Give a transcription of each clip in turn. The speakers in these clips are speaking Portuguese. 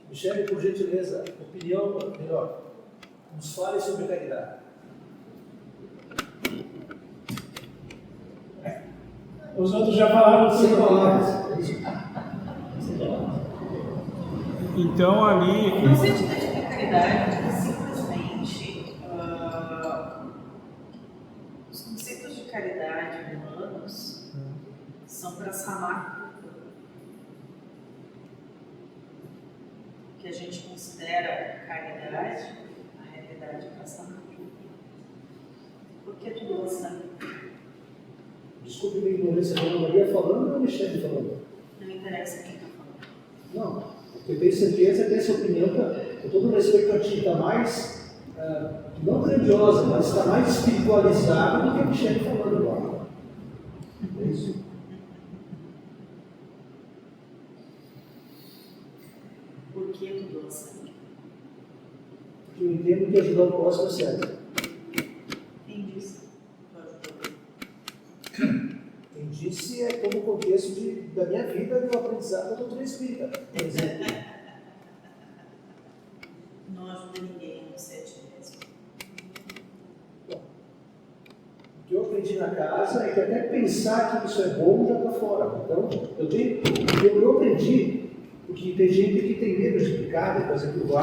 Michele, por gentileza, opinião, melhor, nos fale sobre caridade. Os outros já falaram Sem tudo. palavras. Então, ali... O conceito de caridade é simplesmente os conceitos de caridade humanos são para sanar o que a gente considera caridade, a realidade é para sanar. Por que tudo assim? Desculpe minha ignorância, a Dona Maria falando ou a Michele falando? Não interessa quem está falando. Não, eu tenho certeza que essa opinião, com todo respeito a ti, está mais, não grandiosa, mas está mais espiritualizada do que a Michele falando agora. É isso? Por que tudo assim? Porque eu entendo que ajudar o próximo é certo. Quem disse? Quem disse é como contexto da minha vida do aprendizado da doutrina espírita, por exemplo. Não ajuda ninguém a ser a ti mesmo. Bom, o que eu aprendi na casa é que até pensar que isso é bom já está fora. Então, eu aprendi, porque tem gente que tem medo de picada, por exemplo, o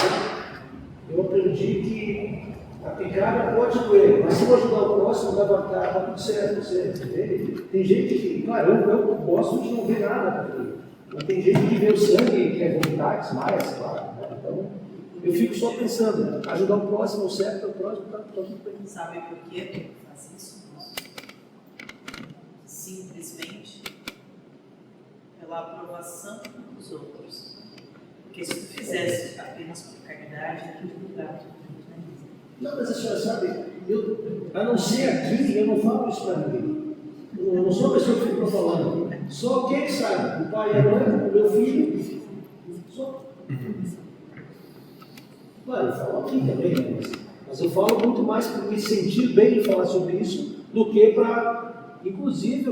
eu aprendi que a picada pode doer, mas se eu ajudar o próximo, tá tudo certo, você entende? Tem gente que, claro, eu gosto de não ver nada, mas tem gente que vê o sangue e quer vomitar, desmaia, sei lá. Né? Então, eu fico só pensando, ajudar o próximo, o certo, o próximo, tá tudo bem. Sabe por que tu faz isso? Simplesmente pela aprovação dos outros. Porque se tu fizesse apenas por caridade, aquilo lugar. Não, mas a senhora sabe, a não ser aqui, eu não falo isso para ninguém. Eu não sou a pessoa que fica falando. Só quem sabe, o pai e a mãe, o meu filho, só. Claro, eu falo aqui também, né? Mas eu falo muito mais para me sentir bem em falar sobre isso do que para. Inclusive,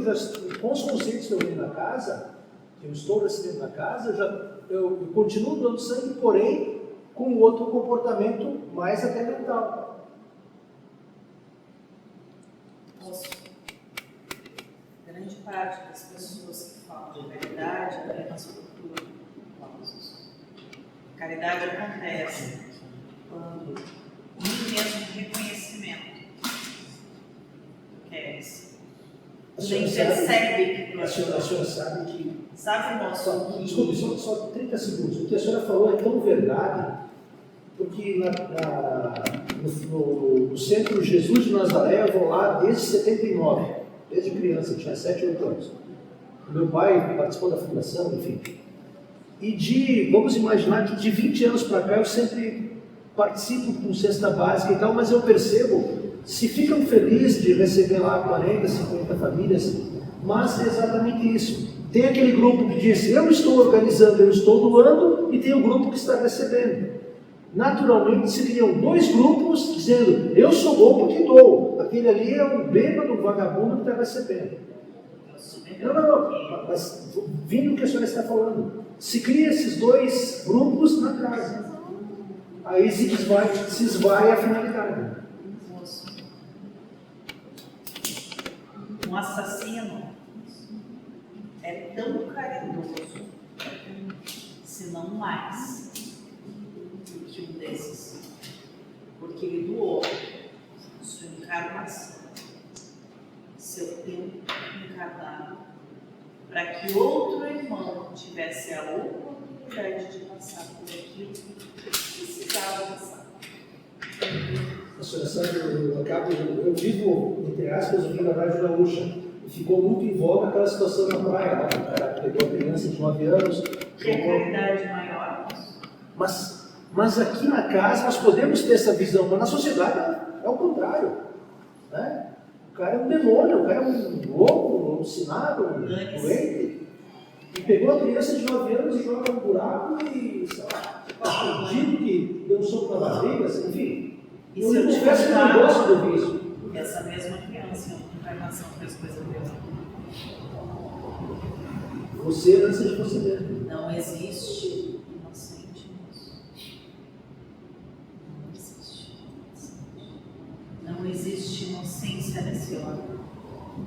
com os conceitos que eu vi na casa, que eu estou recebendo na casa, eu continuo dando sangue, porém, com outro comportamento mais até mental. Moço, grande parte das pessoas que falam de caridade apenas procuram aplausos. Caridade acontece quando nem mesmo reconhecimento tu queres. Nem percebe que a senhora sabe que. Sabe, moço? Desculpe, só 30 segundos. O que a senhora falou é tão verdade, porque no Centro Jesus de Nazaré eu vou lá desde 79, desde criança, eu tinha 7, 8 anos. Meu pai participou da fundação, enfim. E vamos imaginar que de 20 anos para cá eu sempre participo com cesta básica e tal, mas eu percebo, se ficam felizes de receber lá 40, 50 famílias, mas é exatamente isso. Tem aquele grupo que diz, eu estou organizando, eu estou doando, e tem o grupo que está recebendo. Naturalmente se criam dois grupos dizendo, eu sou bom porque dou. Aquele ali é um bêbado, um vagabundo que está recebendo. Não, mas vindo o que a senhora está falando, se cria esses dois grupos na casa. Aí se esvai a finalidade. Um assassino é tão caridoso, se não mais, do que um desses, porque ele doou sua encarnação, seu tempo encarnado, para que outro irmão tivesse a oportunidade de passar por aquilo que precisava passar. A senhora sabe, eu vivo, entre aspas, eu vivo na Rádio Gaúcha. E ficou muito em voga aquela situação na praia, lá, que o cara pegou a criança de 9 anos. Que é caridade maior? Mas aqui na casa nós podemos ter essa visão, mas na sociedade é o contrário. Né? O cara é um demônio, o cara é um louco, um alucinado, um doente. E pegou a criança de 9 anos e joga no buraco e, sei lá, acredito que deu um soco na barriga, assim, enfim. E eu se eu confesso que eu não gosto de ouvir isso. Essa mesma criança em outra encarnação fez coisa mesmo. Você lança de você mesmo. Não existe inocente nisso. consciência nesse órgão.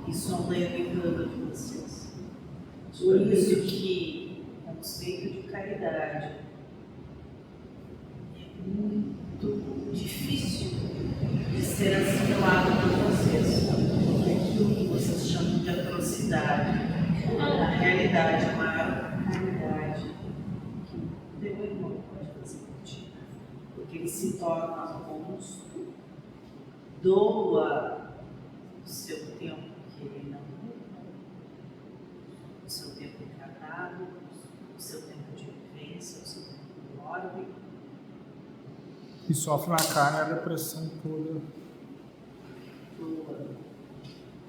Isso é um levando de vocês. Por isso que o conceito de caridade é muito difícil de ser assimilado por vocês. Aquilo que vocês chamam de atrocidade, na realidade, é a maior caridade que o teu irmão pode fazer por ti. Porque ele se torna monstro, doa o seu tempo que ele não usa, o seu tempo encarnado, o seu tempo de vivência, o seu tempo de ordem. E sofre na carne a depressão toda.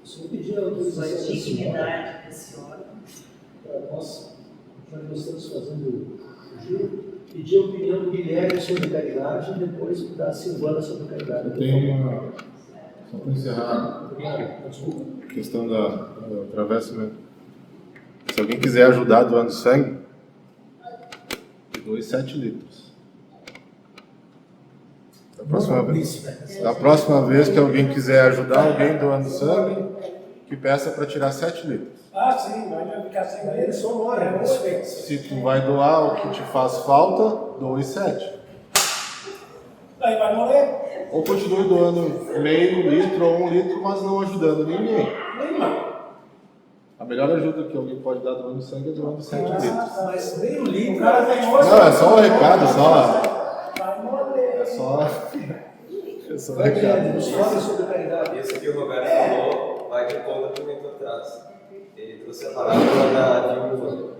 Se eu pedir a A autorização da senhora, dignidade desse órgão. nós já estamos fazendo o giro, pedir a opinião do Guilherme sobre caridade e depois da Silvana sobre caridade. Tem uma. Só para encerrar Desculpa. a questão da travessa, né? Se alguém quiser ajudar doando sangue, doe 7 litros. Da próxima vez que alguém quiser ajudar alguém doando sangue, que peça para tirar 7 litros. Ah, sim, vai ficar sem Ele só mora. Se tu vai doar o que te faz falta, doe 7. Aí vai morrer. Ou continue doando meio litro ou 1 litro, mas não ajudando ninguém. A melhor ajuda que alguém pode dar doando sangue é doando 7 litros. Mas meio litro. O cara tem hoje. Não, é só um recado, Vai morrer. É só um Vai, recado. Guilherme, nos fala sobre caridade. Isso que o Roberto falou vai de conta que comentou atrás. Ele trouxe a parábola da viúva,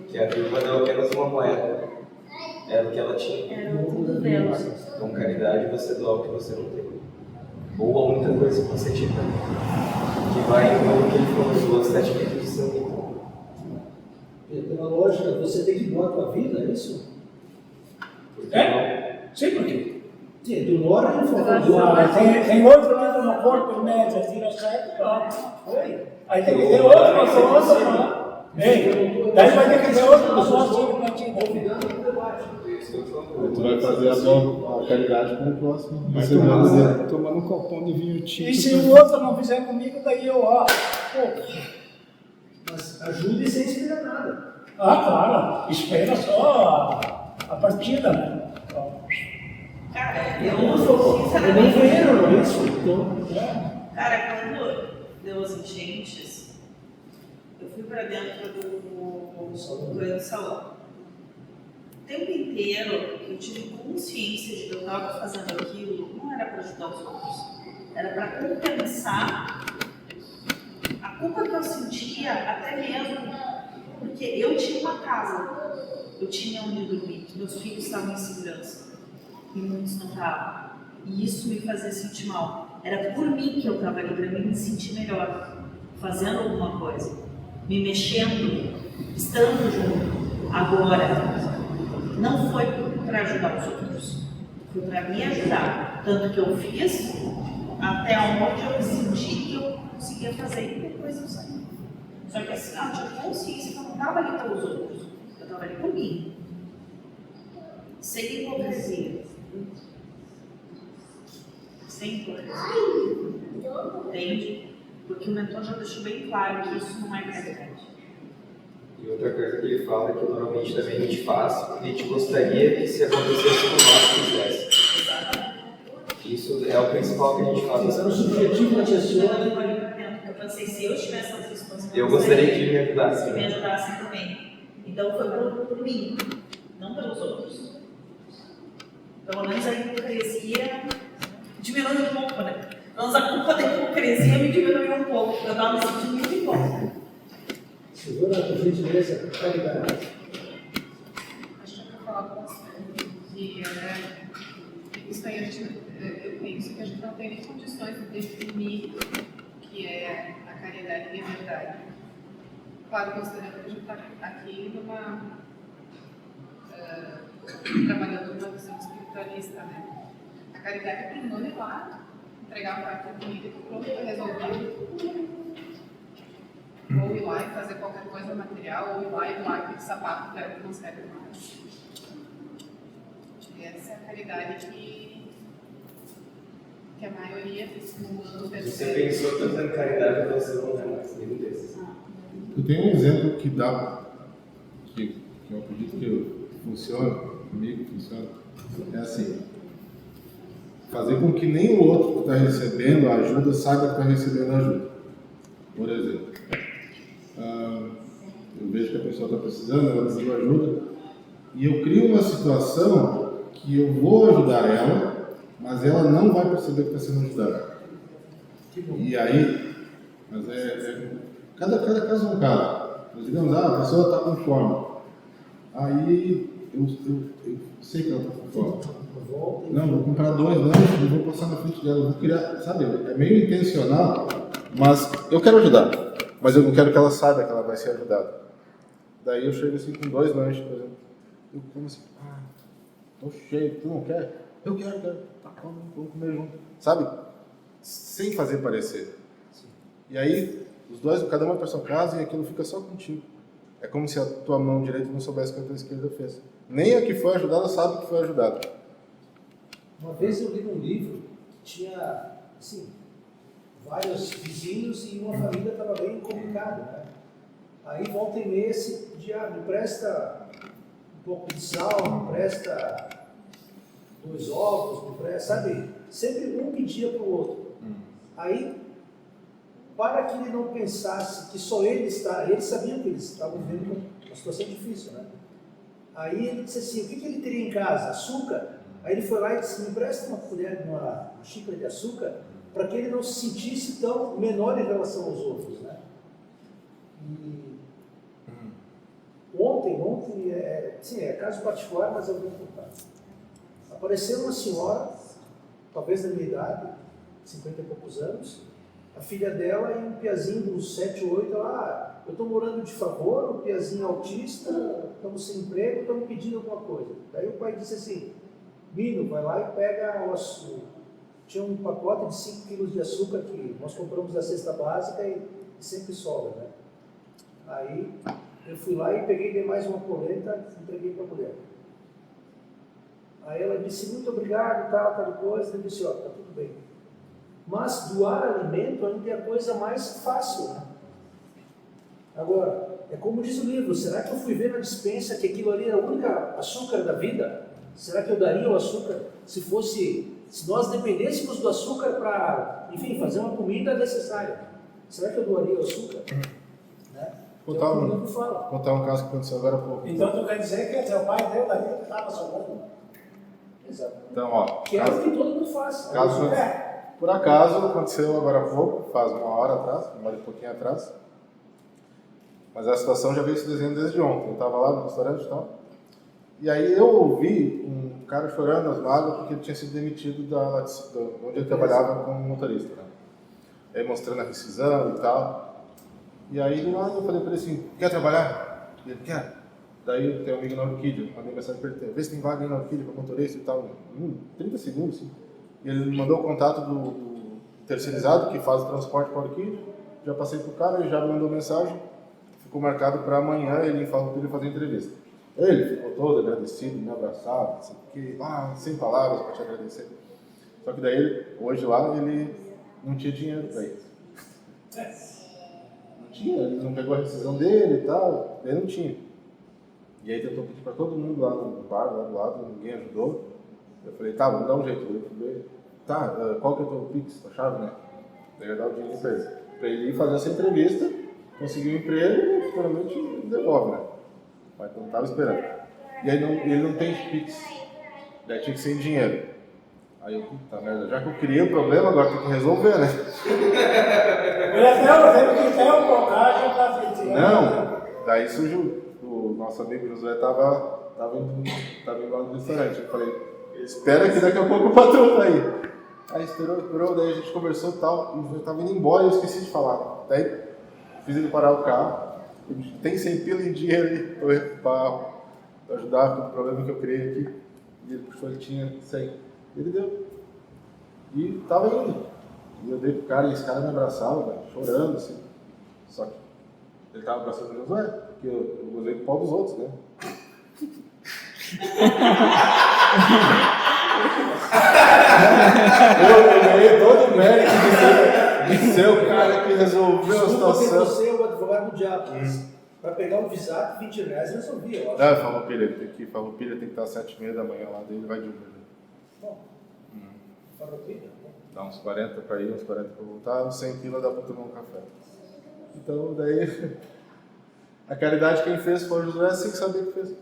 que a viúva deu apenas uma moeda, era o que ela tinha. Era tudo dela. Com caridade você doa o que você não tem, ou a única coisa que você tinha, que vai no que ele falou, doa 7 litros de sangue. Pela lógica, você tem que doar a tua vida, é isso? Porque É? Sim, por quê? Sim, do Lora ele falou. Tem 8 litros no corpo, em média, tira 7, aí tem que ter outro, Ei, daí vai ter que ter outro, Tu vai fazer a caridade com o próximo. Vai Você tomando um copão de vinho tinto. E se o outro não fizer comigo, daí eu, Mas ajude sem esperar nada. claro, espera só a partida, né? Cara, Eu nem ganhei, não é isso? Então, Cara, quando deu as enchentes, eu fui pra dentro do grande salão. O tempo inteiro eu tive consciência de que eu estava fazendo aquilo, não era para ajudar os outros, era para compensar a culpa que eu sentia, até mesmo porque eu tinha uma casa, eu tinha onde dormir, meus filhos estavam em segurança e muitos não estavam. E isso me fazia sentir mal. Era por mim que eu estava ali, para mim me sentir melhor, fazendo alguma coisa, me mexendo, estando junto. Agora, não foi para ajudar os outros, foi para me ajudar. Tanto que eu fiz até onde eu senti que eu conseguia fazer e depois eu saí. Só que assim, eu tinha consciência que eu não estava ali pelos outros, eu estava ali por mim. Sem hipocrisia. Sem hipocrisia. Entende? Porque o mentor já deixou bem claro que isso não é caridade. E outra coisa que ele fala é que normalmente também a gente faz, porque a gente gostaria que se acontecesse como nós fizesse. Isso é o principal que a gente faz. esse era o subjetivo da tia senhora. Eu pensei, se eu tivesse essa responsabilidade, Eu gostaria que me ajudasse. que me ajudassem também. Então foi por mim, não pelos outros. Pelo menos a hipocrisia diminuiu um pouco, né? Pelo menos a culpa da hipocrisia me diminuiu um pouco. Eu estava me sentindo muito bom. Silvana, por gentileza, caridade. Acho que eu vou falar com você que isso aí eu penso que a gente não tem nem condições de definir o que é a caridade e a verdade. Claro, considerando que a gente está aqui trabalhando numa visão espiritualista, né? A caridade é para o humano ir lá, entregar um prato de comida que pronto, está resolvido. Ou ir lá e fazer qualquer coisa material, ou ir lá e doar aquele sapato que não serve mais. Essa é a caridade que que a maioria no Você pensou fazendo caridade para você não é mais nenhum desses. Eu tenho um exemplo que dá, que eu acredito que funciona, comigo funciona, é assim, fazer com que nem o outro que está recebendo a ajuda saiba que está recebendo a ajuda. Por exemplo, eu vejo que a pessoa está precisando, ela precisa de ajuda, e eu crio uma situação que eu vou ajudar ela, mas ela não vai perceber que está sendo ajudada. E aí, mas cada caso é um caso. Nós digamos, a pessoa está com fome. Aí eu sei que ela está com fome. Não, vou comprar 2 lanches e vou passar na frente dela. Vou criar, sabe? É meio intencional, mas eu quero ajudar. Mas eu não quero que ela saiba que ela vai ser ajudada. Daí eu chego assim com 2 lanches, por exemplo. Eu como assim, tô cheio, tu não quer? Eu quero. Tá, vamos comer junto. Sabe? Sem fazer parecer. E aí, os dois, cada um vai para sua casa e aquilo fica só contigo. É como se a tua mão direita não soubesse o que a tua esquerda fez. Nem a que foi ajudada sabe que foi ajudada. Uma vez eu li um livro que tinha, assim, vários vizinhos e uma família estava bem complicada, né? Aí volta e meia se pedia, me presta um pouco de sal, me presta 2 ovos, me presta, sabe? Sempre um pedia para o outro. Aí, para que ele não pensasse que só ele está, eles sabiam que eles estavam vivendo uma situação difícil, né? Aí ele disse assim, o que ele teria em casa? Açúcar? Aí ele foi lá e disse, me presta uma colher, uma xícara de açúcar, para que ele não se sentisse tão menor em relação aos outros, né? E ontem é caso particular, mas eu vou contar. Apareceu uma senhora, talvez da minha idade, 50 e poucos anos, a filha dela e um piazinho de uns 7 ou 8, eu estou morando de favor, o piazinho autista, estamos sem emprego, estamos pedindo alguma coisa. Daí o pai disse assim, Mino, vai lá e pega o açúcar. Tinha um pacote de 5 quilos de açúcar que nós compramos da cesta básica e sempre sobra, né? Aí eu fui lá e peguei de mais uma polenta e entreguei para a mulher. Aí ela disse, muito obrigado, tal coisa. Eu disse, tá tudo bem. Mas doar alimento ainda é a coisa mais fácil, né? Agora, é como diz o livro, será que eu fui ver na despensa que aquilo ali era o único açúcar da vida? Será que eu daria o açúcar se nós dependêssemos do açúcar para, enfim, fazer uma comida necessária? Será que eu doaria o açúcar? Né? Contar um caso que aconteceu agora há pouco. Então tu quer dizer que seu pai deu da vida que estava sobrando? Exato. Então, ó. Que é o que todo mundo faz. Por acaso, aconteceu agora há pouco, faz 1 hora atrás, 1 hora e pouquinho atrás. Mas a situação já veio se desenhando desde ontem. Eu estava lá no restaurante e tal. E aí eu ouvi um cara chorando as mágoas porque ele tinha sido demitido onde ele trabalhava como motorista. Né? Aí mostrando a rescisão e tal. E aí eu falei para ele assim, quer trabalhar? E ele, quer. Daí eu tenho um amigo na Orquídea, mandei mensagem para ele, vê se tem vaga aí na Orquídea para motorista e tal. 30 segundos, assim. E ele me mandou o contato do terceirizado que faz o transporte para a Orquídea. Já passei pro cara, ele já me mandou mensagem. Ficou marcado para amanhã ele falou que ele ia fazer entrevista. Ele ficou todo agradecido, me abraçava, assim, porque, sem palavras para te agradecer. Só que daí, hoje lá, ele não tinha dinheiro para isso. Não tinha, ele não pegou a rescisão dele e tal, ele não tinha. E aí tentou pedir para todo mundo lá no bar, lá do lado, ninguém ajudou. Eu falei, tá, vamos dar um jeito. Eu falei, tá, qual que é o teu Pix, a chave, né? Daí eu dar o dinheiro para ele ir fazer essa entrevista, conseguir um emprego e futuramente devolve, né? Mas não estava esperando. E aí ele não tem Pix. Daí tinha que ser em dinheiro. Aí eu, puta merda, já que eu criei o problema, agora tem que resolver, né? Ele que ter um bocagem para frente. Não, daí surgiu. O nosso amigo Josué tava indo lá no restaurante. Eu falei, espera que daqui a pouco o patrão tá aí. Aí esperou, daí a gente conversou e tal, e eu tava indo embora e eu esqueci de falar. Daí fiz ele parar o carro, tem 100 pila em dinheiro aí para ajudar com o problema que eu criei aqui. E ele puxou, ele tinha 100. Ele deu. E tava indo. E eu dei pro cara, e esse cara me abraçava, velho, chorando assim. Só que ele tava abraçando o Josué, porque eu gozei do pau dos outros, né? Eu ganhei todo o mérito de ser o cara que resolveu a Desculpa ter situação. você é o advogado do diabo, mas para pegar um visado, R$20 resolvia, eu acho. Ah, Farroupilha, tem que estar às 7h30 da manhã lá, daí ele vai de Uber. Bom, Farroupilha, Dá uns 40 para ir, uns 40 para voltar, uns 100 kg dá para tomar um café. Então, daí, a caridade quem fez foi o José, sem saber que fez.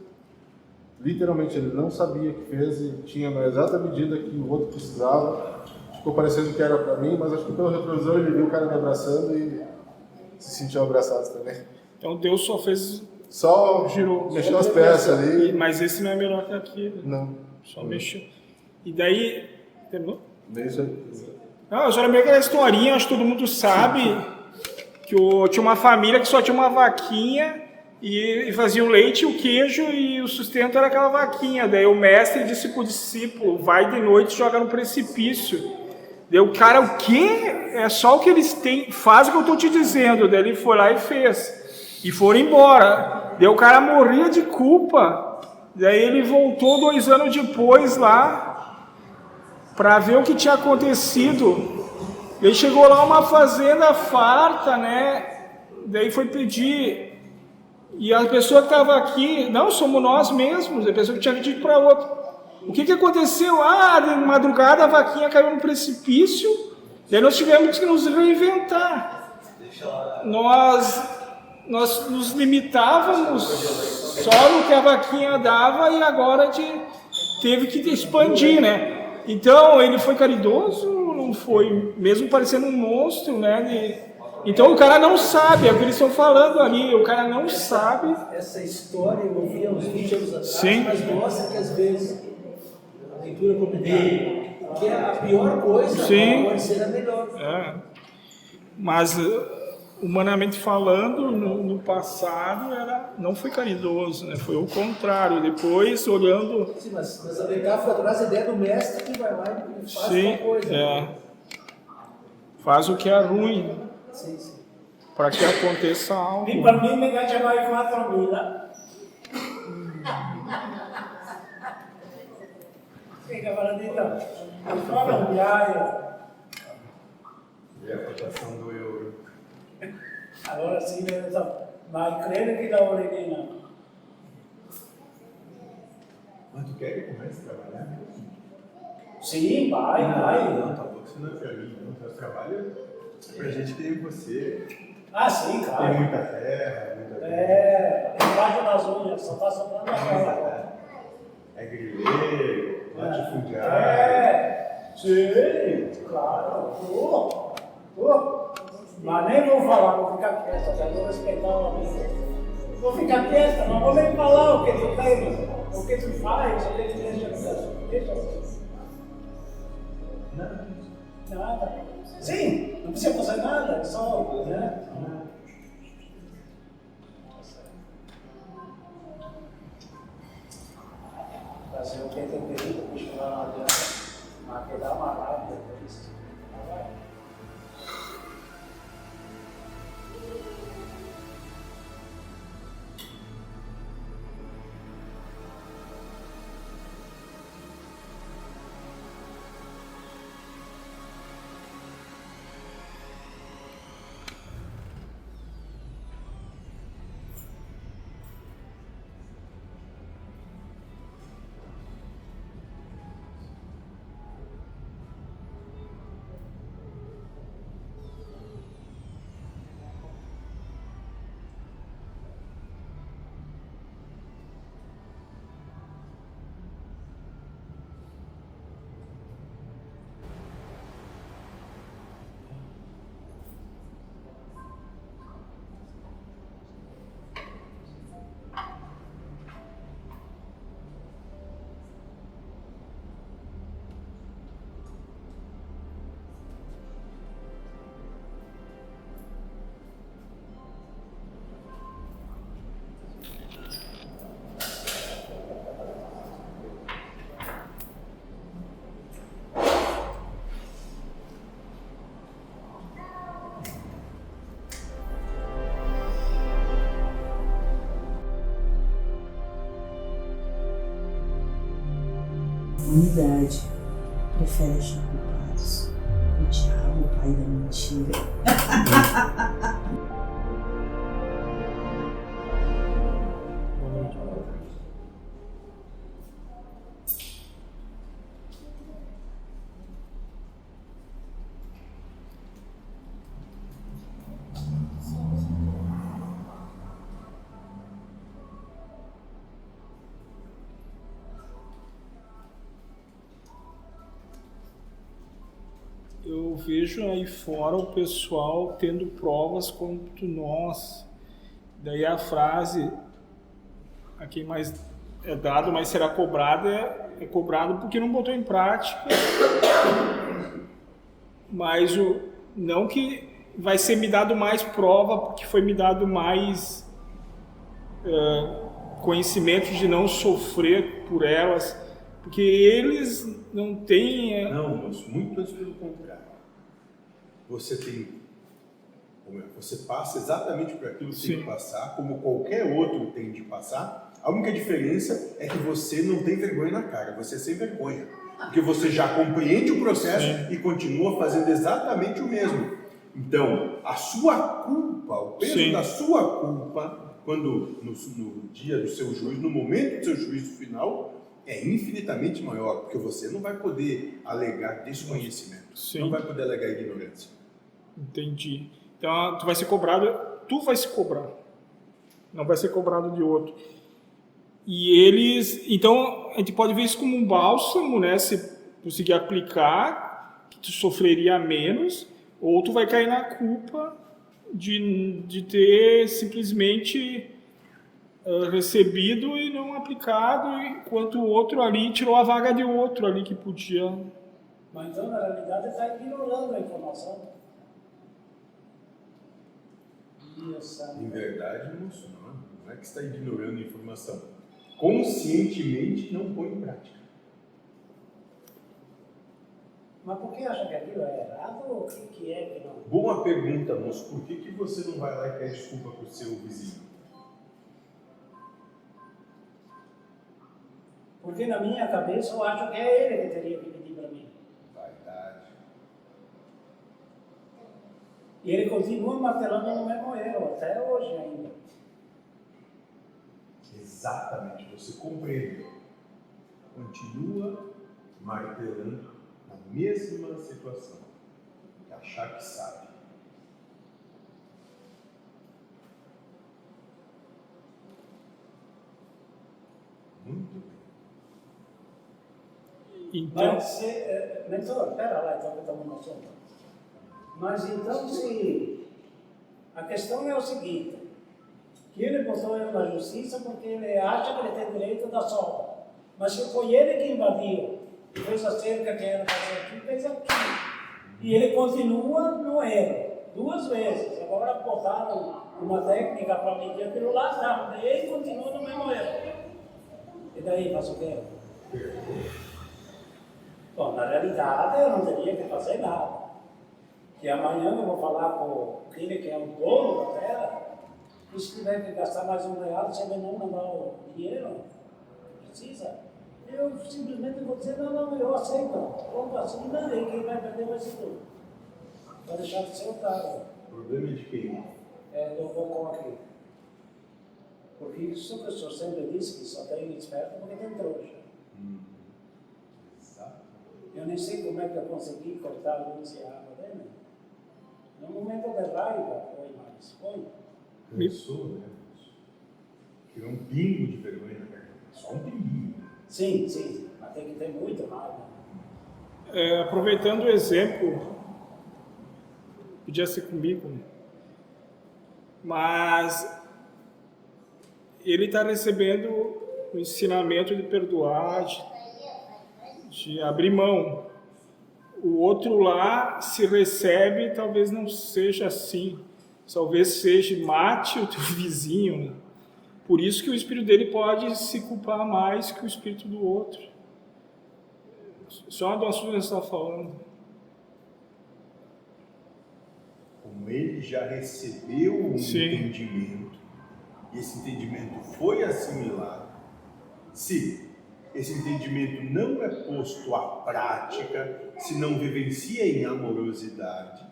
Literalmente, ele não sabia que fez e tinha na exata medida que o outro precisava. Ficou parecendo que era para mim, mas acho que pelo retrovisor ele viu o cara me abraçando e se sentiu abraçado também. Então Deus só fez, Só girou, mexeu as peças ali. mas esse não é melhor que aquele. Não. Só mexeu. E daí, terminou? Nem isso aí. Não, eu só lembrei aquela historinha, acho que todo mundo sabe, que tinha uma família que só tinha uma vaquinha e fazia o leite, o queijo e o sustento era aquela vaquinha. Daí o mestre disse pro discípulo, vai de noite e joga no precipício. Daí o cara, o quê? É só o que eles têm, faz o que eu estou te dizendo. Daí ele foi lá e fez. E foram embora. Daí o cara morria de culpa. Daí ele voltou 2 anos depois lá para ver o que tinha acontecido. Ele chegou lá uma fazenda farta, né? Daí foi pedir. E a pessoa que estava aqui, não, somos nós mesmos. A pessoa que tinha pedido para outra. O que aconteceu? De madrugada a vaquinha caiu no precipício, daí nós tivemos que nos reinventar. Nós nos limitávamos só no que a vaquinha dava e agora teve que expandir, né? Então, ele foi caridoso, não foi, mesmo parecendo um monstro, né? Então, o cara não sabe, é o que eles estão falando ali, o cara não sabe. Essa história eu ouvi há uns 20 anos atrás, Sim. mas mostra que às vezes a leitura complementar, que é a pior coisa, Sim. pode ser a melhor. É. Mas, humanamente falando, no passado não foi caridoso, né? Foi o contrário. Depois, olhando... Sim, mas a metáfora traz a ideia do mestre que vai lá e faz Sim, uma coisa. faz o que é ruim, Sim, sim. para que aconteça algo. E per me invece vai 4.000. Fica paradita. Fora um diário. E a cotação do euro? Agora sim, vai crer que dá origina. Mas tu quer que comece a trabalhar? Sim, vai. Não, tá louco, isso não é pra mim, não. Tu trabalha pra gente que nem você. Ah, sim, Tem claro. muita terra. Embaixo das unhas, só tá sobrando a cara. É grileiro, latifundiário. Sim, claro. Mas nem vou falar, vou ficar quieta, já vou respeitar o amigo. Vou ficar quieta, não vou nem falar o que tu tem, o que tu faz, o que tu deixa assim. Nada. Sim, não precisa fazer nada, é só, né? Fazer o que tem pedido, puxar lá na adianta, mas que dá uma rápida por isso. Unidade. Prefere culpados. O diabo, o pai da mentira. Eu vejo aí fora o pessoal tendo provas contra nós. Daí a frase, a quem mais é dado, mais será cobrado, é cobrado porque não botou em prática. Mas não que vai ser me dado mais prova porque foi me dado mais conhecimento de não sofrer por elas, porque eles não têm... Não, moço, muito antes pelo contrário. Você passa exatamente por aquilo que tem que passar, como qualquer outro tem de passar. A única diferença é que você não tem vergonha na cara, você é sem vergonha. Porque você já compreende o processo e continua fazendo exatamente o mesmo. Então, a sua culpa, o peso da sua culpa, quando no dia do seu juízo, no momento do seu juízo final, é infinitamente maior, porque você não vai poder alegar desconhecimento, não vai poder alegar ignorância. Entendi. Então, tu vai ser cobrado, não vai ser cobrado de outro. E eles, então, a gente pode ver isso como um bálsamo, né? Se conseguir aplicar, que tu sofreria menos, ou tu vai cair na culpa de ter simplesmente recebido e não aplicado, enquanto o outro ali tirou a vaga de outro ali que podia. Mas então, na realidade, está ignorando a informação. Em verdade, moço, não é que está ignorando a informação. Conscientemente não põe em prática. Mas por que acha que aquilo é errado ou o que é que não? Boa pergunta, moço. Por que você não vai lá e pede desculpa para o seu vizinho? Porque na minha cabeça eu acho que é ele que teria que pedir para mim. Vaidade. E ele continua martelando no mesmo erro, até hoje ainda. Exatamente, você compreendeu. Continua martelando na mesma situação. E achar que sabe. Muito bem. Então, Mas, mentor, espera lá, então que estamos no assunto. Mas então, se a questão é o seguinte, que ele botou eu na justiça porque ele acha que ele tem direito da sobra. Mas se foi ele que invadiu, fez a cerca que era fazer aqui, fez aqui. E ele continua no erro, 2 vezes. Agora botaram uma técnica para medir aquilo lá, tá? E ele continua no mesmo erro. E daí, faz o quê? Bom, na realidade eu não teria que fazer nada. Que amanhã eu vou falar com aquele que é o dono da terra, e se tiver que gastar mais R$1, se ele não mandar o dinheiro, precisa, eu simplesmente vou dizer, não, eu aceito. Pronto, assina, e quem vai perder vai ser tu. Vai deixar de ser o cara. O problema é de quem? É do Bocó aqui. Porque isso que o senhor sempre disse, que só tem esperto porque tem trouxa. Exato. Eu nem sei como é que eu consegui cortar a luz e a água dele. No momento de raiva, foi mais. Foi. Cansou, né? Tirou um pingo de vergonha na garganta. Só um pinguinho. Sim, sim. Mas tem que ter muito raiva. aproveitando o exemplo, podia ser comigo, mas ele está recebendo o ensinamento de perdoar, de abrir mão. O outro lá, se recebe, talvez não seja assim. Talvez seja, mate o teu vizinho. Por isso que o espírito dele pode se culpar mais que o espírito do outro. Só do assunto que você está falando. Como ele já recebeu um entendimento, e esse entendimento foi assimilado, se esse entendimento não é posto à prática, se não vivencia em amorosidade,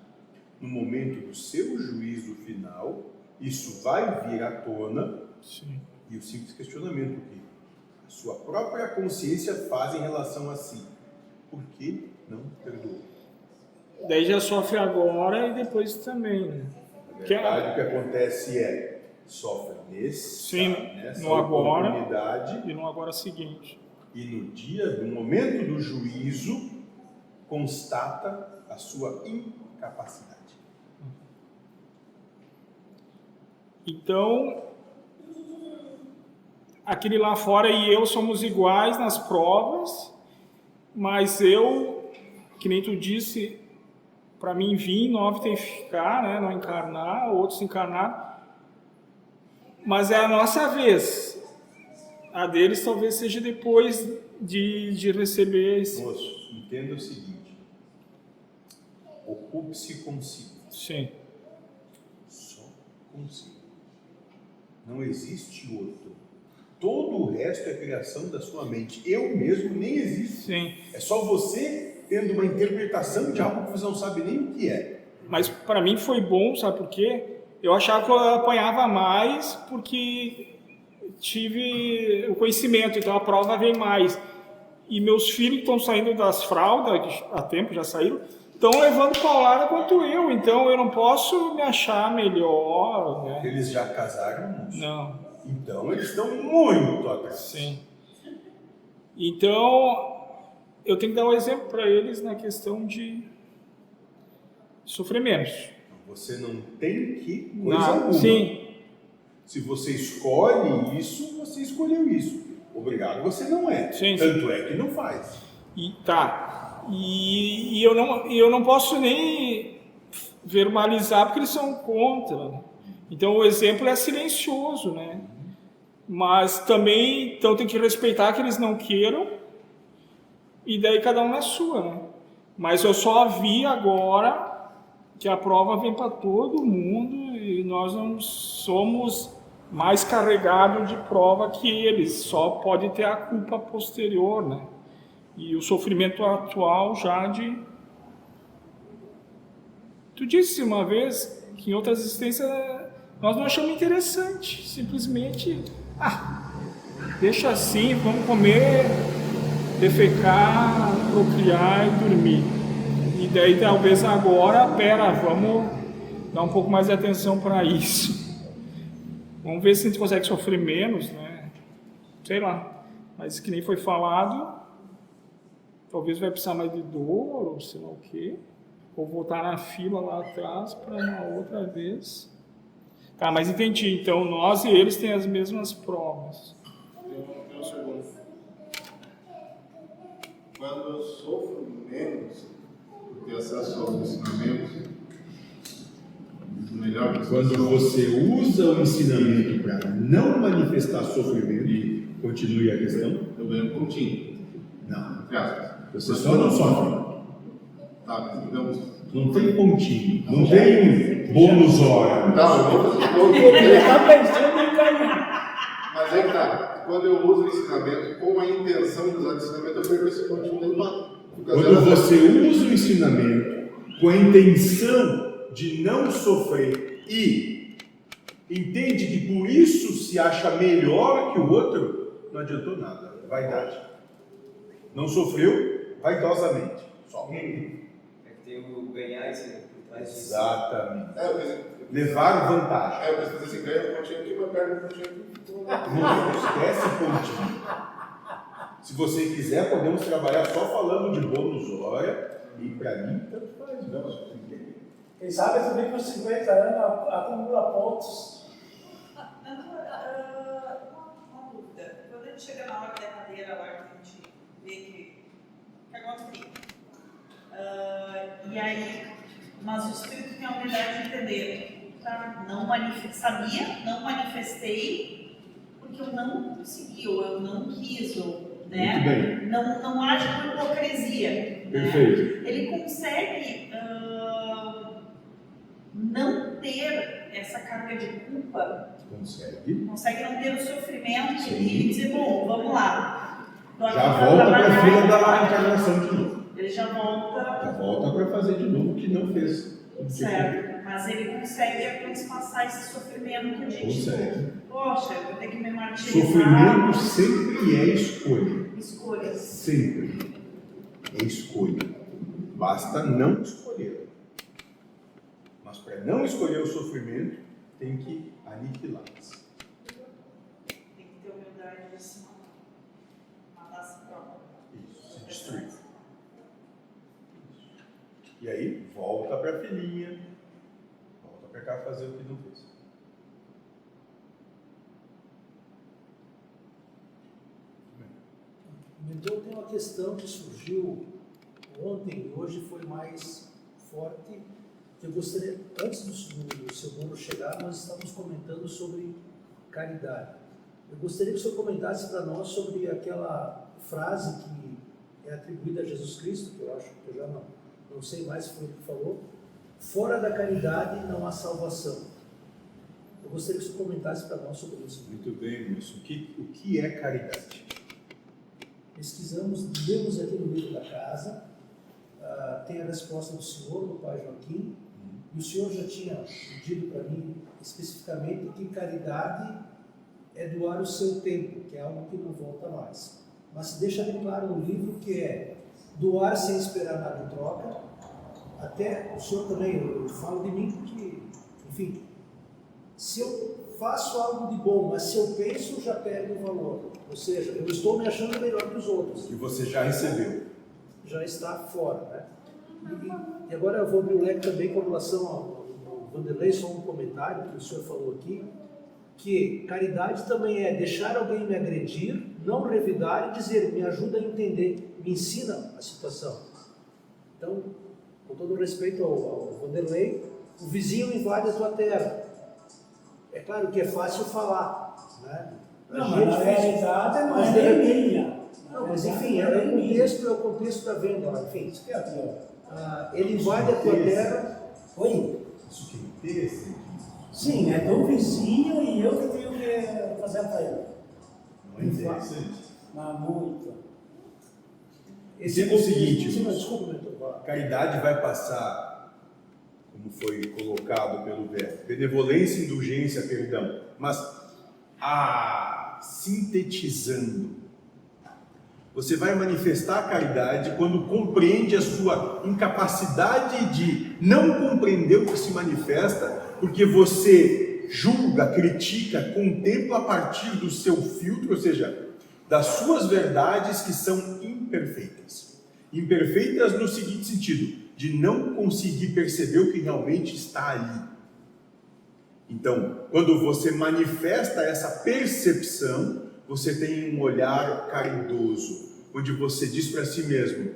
no momento do seu juízo final, isso vai vir à tona. Sim. E o simples questionamento que a sua própria consciência faz em relação a si. Por que não perdoou? Daí já sofre agora e depois também, né? Na verdade, o que acontece é, sofre nessa no agora oportunidade e no agora seguinte. e no momento do juízo, constata a sua incapacidade. Então, aquele lá fora e eu somos iguais nas provas, mas eu, que nem tu disse, para mim vir, 9 tem que ficar, né? Não encarnar, outros encarnar, mas é a nossa vez. A deles talvez seja depois de receber esse... Moço, entenda o seguinte, ocupe-se consigo. Sim. Só consigo. Não existe outro. Todo o resto é criação da sua mente. Eu mesmo nem existo. Sim. É só você tendo uma interpretação de algo que você não sabe nem o que é. Mas para mim foi bom, sabe por quê? Eu achava que eu apanhava mais porque tive o conhecimento, então a prova vem mais. E meus filhos estão saindo das fraldas, há tempo já saíram, estão levando paulada quanto eu, então eu não posso me achar melhor, né? Eles já casaram? Não. Então eles estão muito atrás. Sim. Então, eu tenho que dar um exemplo para eles na questão de sofrer menos. Você não tem que coisa alguma. Sim. Se você escolhe isso, você escolheu isso. Obrigado, você não é. Sim, Tanto é que não faz. E tá. E eu não posso nem verbalizar porque eles são contra. Então o exemplo é silencioso, né? Mas também então tem que respeitar que eles não queiram e daí cada um na sua, né? Mas eu só vi agora que a prova vem para todo mundo e nós não somos mais carregados de prova que eles, só pode ter a culpa posterior, né? E o sofrimento atual já de... Tu disse uma vez que em outras existências nós não achamos interessante, simplesmente, deixa assim, vamos comer, defecar, procriar e dormir. E daí talvez agora, vamos dar um pouco mais de atenção para isso. Vamos ver se a gente consegue sofrer menos, né? Sei lá. Mas que nem foi falado, talvez vai precisar mais de dor, ou sei lá o quê. Ou voltar na fila lá atrás para uma outra vez. Tá, mas entendi. Então, nós e eles têm as mesmas provas. Tem um segundo. Quando eu sofro menos por ter acesso aos ensinamentos, melhor que Quando você usa o ensinamento para não manifestar sofrimento, continue a questão. eu ganho pontinho. Não. Entre aspas. Você só não sofre. Tá, mas digamos. Não tem pontinho. Não tem bônus hora. Tá, Ele está pensando em ganhar. mas é que tá. Quando eu uso o ensinamento com a intenção de usar o ensinamento, eu perco esse pontinho dele para. Quando você usa o ensinamento com a intenção de não sofrer e entende que por isso se acha melhor que o outro, não adiantou nada. Vaidade. Não sofreu vaidosamente. Só. É que tem o ganhar esse por trás disso. Exatamente. Levar vantagem. eu preciso assim, ganha um pontinho aqui, mas perde um pontinho aqui. Não esquece o pontinho. Se você quiser, podemos trabalhar só falando de bônus hora e para mim, tanto faz. Não. Quem sabe também com 50 anos acumula pontos. Uma dúvida. Quando a gente chega na hora da cadeira lá, que a gente vê que agora tem. E aí, mas o espírito tem a humildade de entender. Tá? Sabia, não manifestei, porque eu não consegui, ou eu não quis, ou, né? Muito bem. Não age com hipocrisia. Perfeito. Né? Ele consegue não ter essa carga de culpa, Consegue. consegue não ter o sofrimento Sim. e dizer, bom, vamos lá. Já volta para a fila da encarnação de novo. Ele já volta. Já volta para fazer de novo o que não fez. Certo, mas ele consegue transpassar esse sofrimento de Consegue. poxa, eu vou ter que me martirizar. Sofrimento sempre é escolha. Escolhas. Sempre é escolha. Basta não escolher. Mas para não escolher o sofrimento, tem que aniquilá-los. Tem que ter humildade de se matar a si próprio. Isso, se destruir. E aí, volta para a filhinha, volta para cá fazer o que não fez. Então tem uma questão que surgiu ontem e hoje foi mais forte, que eu gostaria, antes do segundo chegar, nós estávamos comentando sobre caridade. Eu gostaria que o senhor comentasse para nós sobre aquela frase que é atribuída a Jesus Cristo, que eu acho que eu já não sei mais se foi ele que falou: fora da caridade não há salvação. Eu gostaria que o senhor comentasse para nós sobre isso. Muito bem, moço. O que é caridade? Pesquisamos, lemos aqui no livro da casa, tem a resposta do senhor, do pai Joaquim, e o senhor já tinha pedido para mim especificamente que caridade é doar o seu tempo, que é algo que não volta mais. Mas deixa bem claro no livro que é doar sem esperar nada em troca. Até o senhor também, eu falo de mim porque, enfim, se eu faço algo de bom, mas se eu penso, já perde o valor. Ou seja, eu estou me achando melhor que os outros. Que você já recebeu. Já está fora, né? E agora eu vou abrir o leque também com relação ao Vanderlei, só um comentário que o senhor falou aqui, que caridade também é deixar alguém me agredir, não revidar e dizer, me ajuda a entender, me ensina a situação. Então, com todo respeito ao Vanderlei, o vizinho invade a tua terra. É claro que é fácil falar, né? Não, mas na realidade não é nem minha. Não, mas enfim, é o contexto da venda, enfim. Isso que é pior. Ele invade a tua terra. Oi? Isso que é interessante. Sim, é do vizinho e eu que tenho que fazer para ele. Não é interessante? Mas muito. Entenda o seguinte, Sim, mas desculpa, mentor. caridade vai passar, como foi colocado pelo verbo, benevolência, indulgência, perdão. Mas, sintetizando, você vai manifestar a caridade quando compreende a sua incapacidade de não compreender o que se manifesta, porque você julga, critica, contempla a partir do seu filtro, ou seja, das suas verdades que são imperfeitas. Imperfeitas no seguinte sentido, de não conseguir perceber o que realmente está ali. Então, quando você manifesta essa percepção, você tem um olhar caridoso, onde você diz para si mesmo,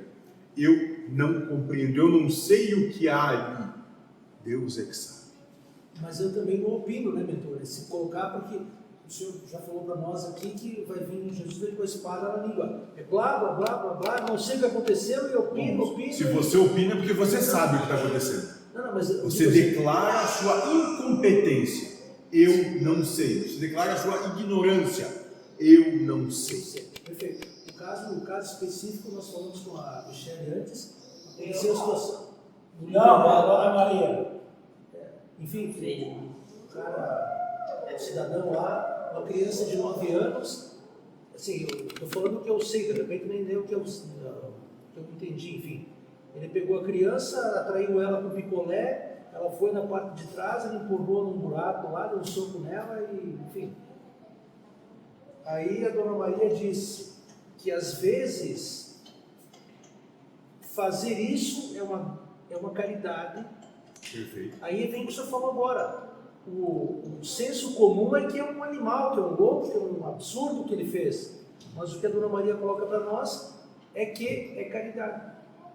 eu não compreendo, eu não sei o que há ali, Deus é que sabe. Mas eu também não opino, né, mentor? Se colocar, porque o senhor já falou para nós aqui que vai vir Jesus vem com a espada na língua. É blá, blá, blá, blá, blá, não sei o que aconteceu e opino. Se você opina é porque você sabe o que está acontecendo. Não, mas você declara a sua incompetência. Eu não sei. Você declara a sua ignorância. Eu não sei. Perfeito. No caso específico, nós falamos com a Michelle antes, conhecer a situação. Não, a Dona Maria. Enfim, o cara, o cidadão lá, uma criança de 9 anos, assim, eu estou falando o que eu sei, de repente nem deu o que eu entendi, enfim. Ele pegou a criança, atraiu ela para o picolé, ela foi na parte de trás, ele empurrou num buraco lá, deu um soco nela e, enfim. Aí a Dona Maria disse que às vezes fazer isso é uma caridade. Perfeito. Aí vem o que o senhor falou agora. O senso comum é que é um animal, que é um louco, que é um absurdo que ele fez. Mas o que a Dona Maria coloca para nós é que é caridade.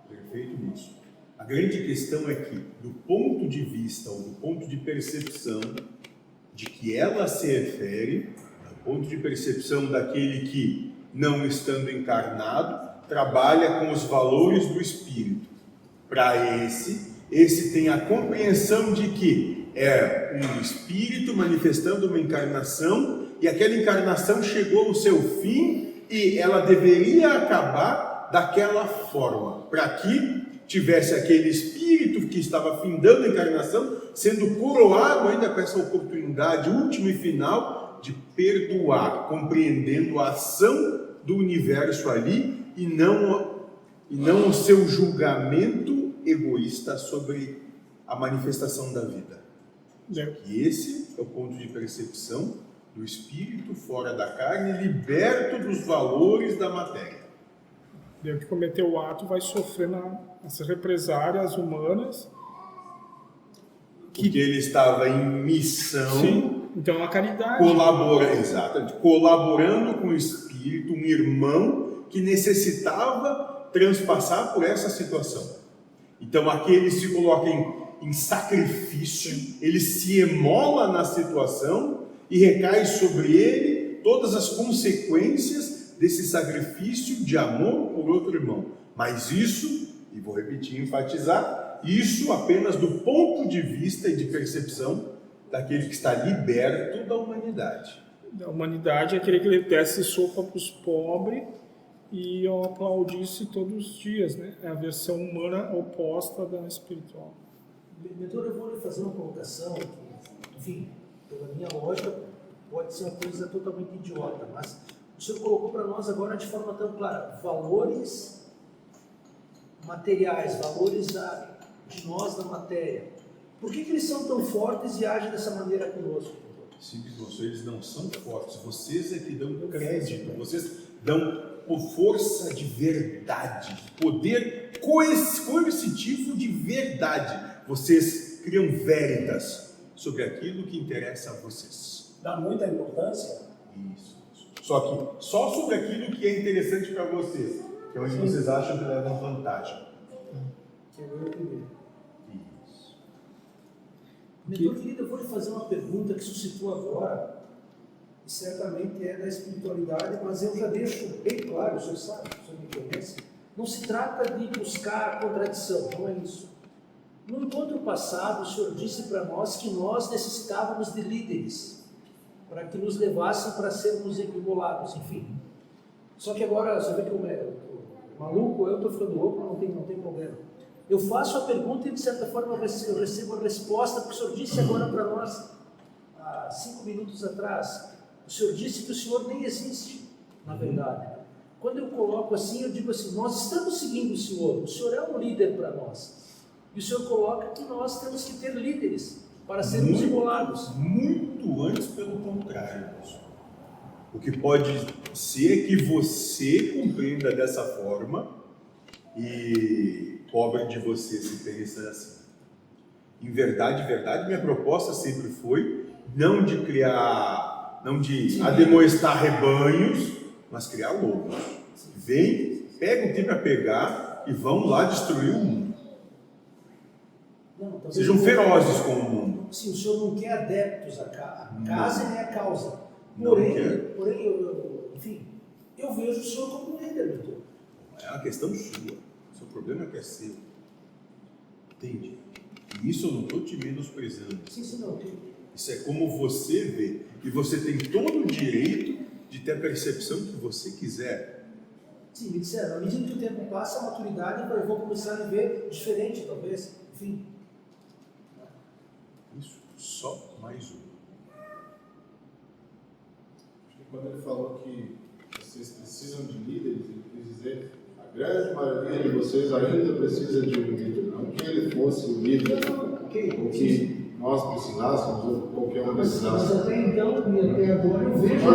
Perfeito nisso. A grande questão é que, do ponto de vista ou do ponto de percepção de que ela se refere, do ponto de percepção daquele que, não estando encarnado, trabalha com os valores do espírito. Para esse tem a compreensão de que é um espírito manifestando uma encarnação e aquela encarnação chegou ao seu fim e ela deveria acabar daquela forma, para que tivesse aquele espírito que estava findando a encarnação, sendo coroado ainda com essa oportunidade última e final de perdoar, compreendendo a ação do universo ali e não o seu julgamento egoísta sobre a manifestação da vida. E esse é o ponto de percepção do espírito fora da carne, liberto dos valores da matéria. O que cometeu o ato vai sofrer essas represálias humanas. Porque ele estava em missão. Sim, então a caridade. Colaborando com o espírito, um irmão que necessitava transpassar por essa situação. Então aquele se coloca em sacrifício, ele se emola na situação e recai sobre ele todas as consequências desse sacrifício de amor por outro irmão. Mas isso, e vou repetir e enfatizar, isso apenas do ponto de vista e de percepção daquele que está liberto da humanidade. Da humanidade é aquele que desse sopa para os pobres e eu aplaudisse todos os dias, né? É a versão humana oposta da espiritual. Mentor, eu vou lhe fazer uma colocação que, enfim, pela minha lógica, pode ser uma coisa totalmente idiota, mas o senhor colocou para nós agora de forma tão clara, valores materiais, valores de nós da matéria. Por que eles são tão fortes e agem dessa maneira conosco? Simples, eles não são fortes, vocês é que dão crédito, vocês dão por força de verdade, poder coercitivo de verdade. Vocês criam veritas sobre aquilo que interessa a vocês. Dá muita importância? Isso. Só que só sobre aquilo que é interessante para vocês, que é onde vocês acham que levam vantagem. Que eu entender. Isso. Mentor querido, eu vou lhe fazer uma pergunta que suscitou agora, e certamente é da espiritualidade, mas eu já deixo bem claro, o senhor sabe, o senhor me conhece, não se trata de buscar contradição, não é isso. No encontro passado, o senhor disse para nós que nós necessitávamos de líderes, para que nos levassem para sermos equibolados, enfim. Só que agora, você vê que eu estou maluco, eu estou ficando louco, mas não tem problema. Eu faço a pergunta e, de certa forma, eu recebo a resposta, porque o senhor disse agora para nós, há 5 minutos atrás, o senhor disse que o senhor nem existe, na verdade. Quando eu coloco assim, eu digo assim, nós estamos seguindo o senhor é um líder para nós. E o senhor coloca que nós temos que ter líderes para sermos igualados. Muito antes, pelo contrário. O que pode ser que você compreenda dessa forma e pobre de você se pensa assim. Em verdade, minha proposta sempre foi não de ademoestar rebanhos, mas criar lobos. Vem, pega o que para pegar e vão lá destruir o mundo. Não, sejam ferozes com o mundo. Sim, o senhor não quer adeptos à casa nem à causa. Porém, enfim, eu vejo o senhor como um líder, doutor. É uma questão sua. O seu problema é que é seu. Entende? E isso eu não estou te menosprezando. Sim, não. Isso é como você vê. E você tem todo o direito de ter a percepção que você quiser. Sim, me disseram, à medida que o tempo passa, a maturidade, eu vou começar a ver diferente, talvez. Enfim. Isso, só mais um. Quando ele falou que vocês precisam de líderes, ele quis dizer a grande maioria de vocês ainda precisa de um líder, não que ele fosse o líder, ou que nós precisássemos, ou qualquer um precisasse. Mas até então, e até agora, eu vejo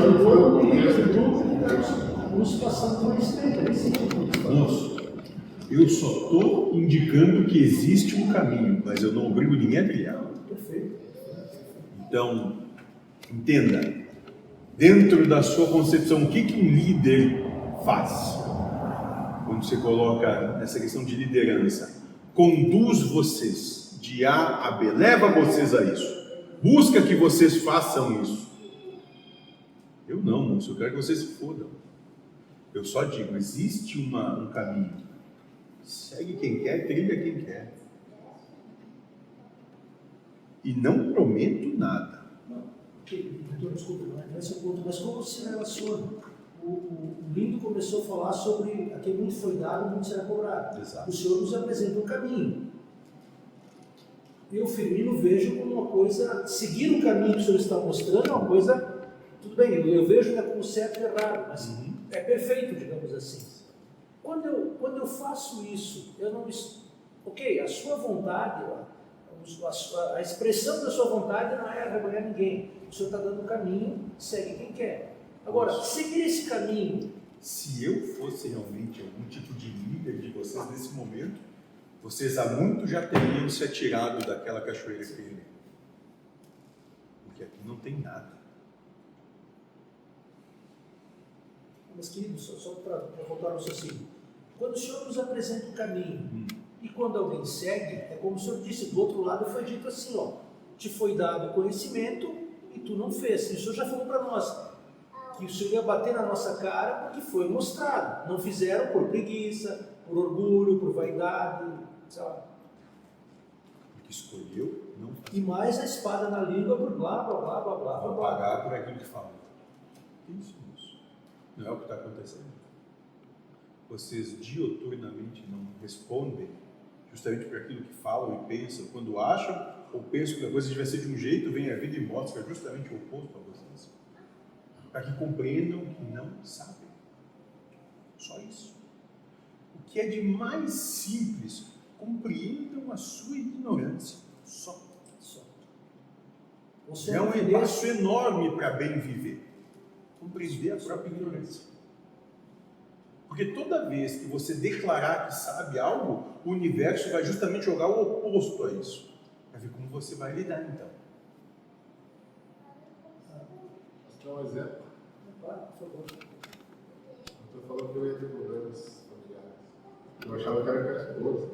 uma situação tão estreita nesse sentido. Moço, eu só estou indicando que existe um caminho, mas eu não obrigo ninguém a trilhar. Perfeito. Então, entenda. Dentro da sua concepção, o que um líder faz? Quando você coloca essa questão de liderança, conduz vocês de A a B, leva vocês a isso, busca que vocês façam isso. Eu não, moço, eu quero que vocês se fodam. Eu só digo, existe um caminho. Segue quem quer, trilha quem quer. E não prometo nada. Doutor, desculpa, não é esse o ponto, mas como se relaciona o Lindo começou a falar sobre aquele muito foi dado, muito será cobrado. Exato. O Senhor nos apresenta um caminho. Eu, Firmino, vejo como uma coisa, seguir o caminho que o Senhor está mostrando é uma coisa, tudo bem, eu vejo como certo e errado, mas é perfeito, digamos assim. Quando eu faço isso, eu não... Ok, a sua vontade, a expressão da sua vontade não é arrebanhar ninguém. O Senhor está dando um caminho, segue quem quer. Agora, seguir esse caminho... Se eu fosse realmente algum tipo de líder de vocês nesse momento, vocês há muito já teriam se atirado daquela cachoeira que tem ali. Porque aqui não tem nada. Mas, querido, só para voltar ao raciocínio. Quando o Senhor nos apresenta o caminho, e quando alguém segue, é como o Senhor disse, do outro lado foi dito assim, ó, te foi dado conhecimento e tu não fez. E o Senhor já falou para nós que o Senhor ia bater na nossa cara porque foi mostrado. Não fizeram por preguiça, por orgulho, por vaidade, sei lá. Porque escolheu não fazer. E mais a espada na língua por blá, blá, blá, blá, blá, Vão blá. pagar por aquilo que falam. Isso. Não é o que está acontecendo. Vocês dioturnamente não respondem justamente por aquilo que falam e pensam. Quando acham ou pensam que a coisa deve ser de um jeito, vem a vida e mostra justamente o oposto a vocês. Para que compreendam que não sabem. Só isso. O que é de mais simples, compreendam a sua ignorância. Só. É um passo enorme para bem viver. Compreender a própria ignorância. Porque toda vez que você declarar que sabe algo, o universo vai justamente jogar o oposto a isso. Para ver como você vai lidar então. Posso dar um exemplo? Claro, por favor. Eu estou falando que eu ia ter problemas familiares. Eu achava que era com a esposa.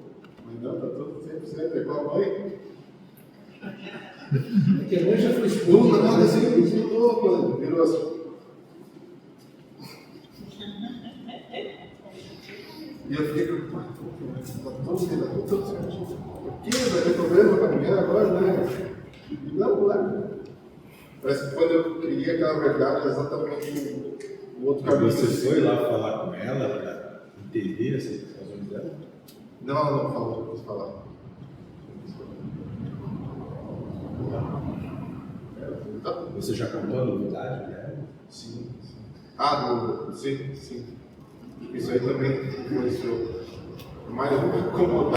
Mas não, está tudo 100%. É igual a mãe. Porque a mãe já foi Tudo expulsa. nada assim, mudou, virou assim. E eu fiquei preocupado. Está tudo certo. Por que vai ter problema com a mulher agora, né? E não é. Parece que quando eu criei aquela verdade, exatamente o outro caminho. Você foi lá falar com ela para entender essas razões dela? Não falou, não quis falar. Você já contou a novidade dela? Sim. Sim. Isso aí também influenciou. Mas eu não como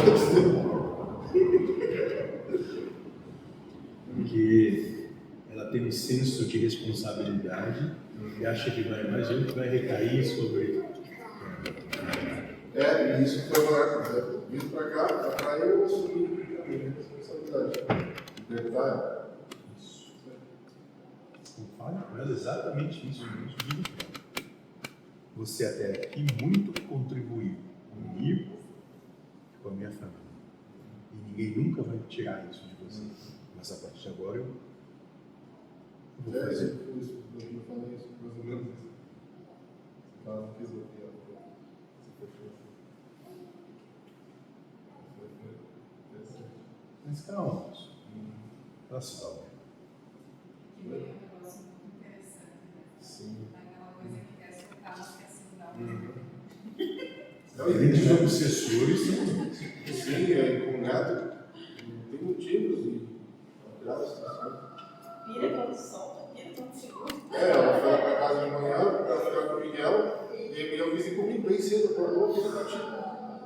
porque ela tem um senso de responsabilidade e acha que mais gente vai recair sobre. E isso foi uma coisa. Vindo para cá, para eu assumir a minha responsabilidade. Libertar. Eu falo com ela exatamente isso. Você até aqui muito contribuiu comigo e com a minha família. E ninguém nunca vai tirar isso de você. Mas a partir de agora eu vou fazer. Eu falei isso, mais ou menos isso. Ela não quis ouvir ela. Mas calma, moço. Ela se dá bem. Que foi um negócio muito interessante, né? Sim. Aquela coisa que quer soltar, mas quer segurar. Grandes obsessores são. Sim, com o neto tem motivos e graças a Deus. Pira quando solta, pira quando segura. Ela foi lá para casa de manhã para ficar com o Miguel e aí eu visitei comigo bem cedo, acordou aquele gatinho.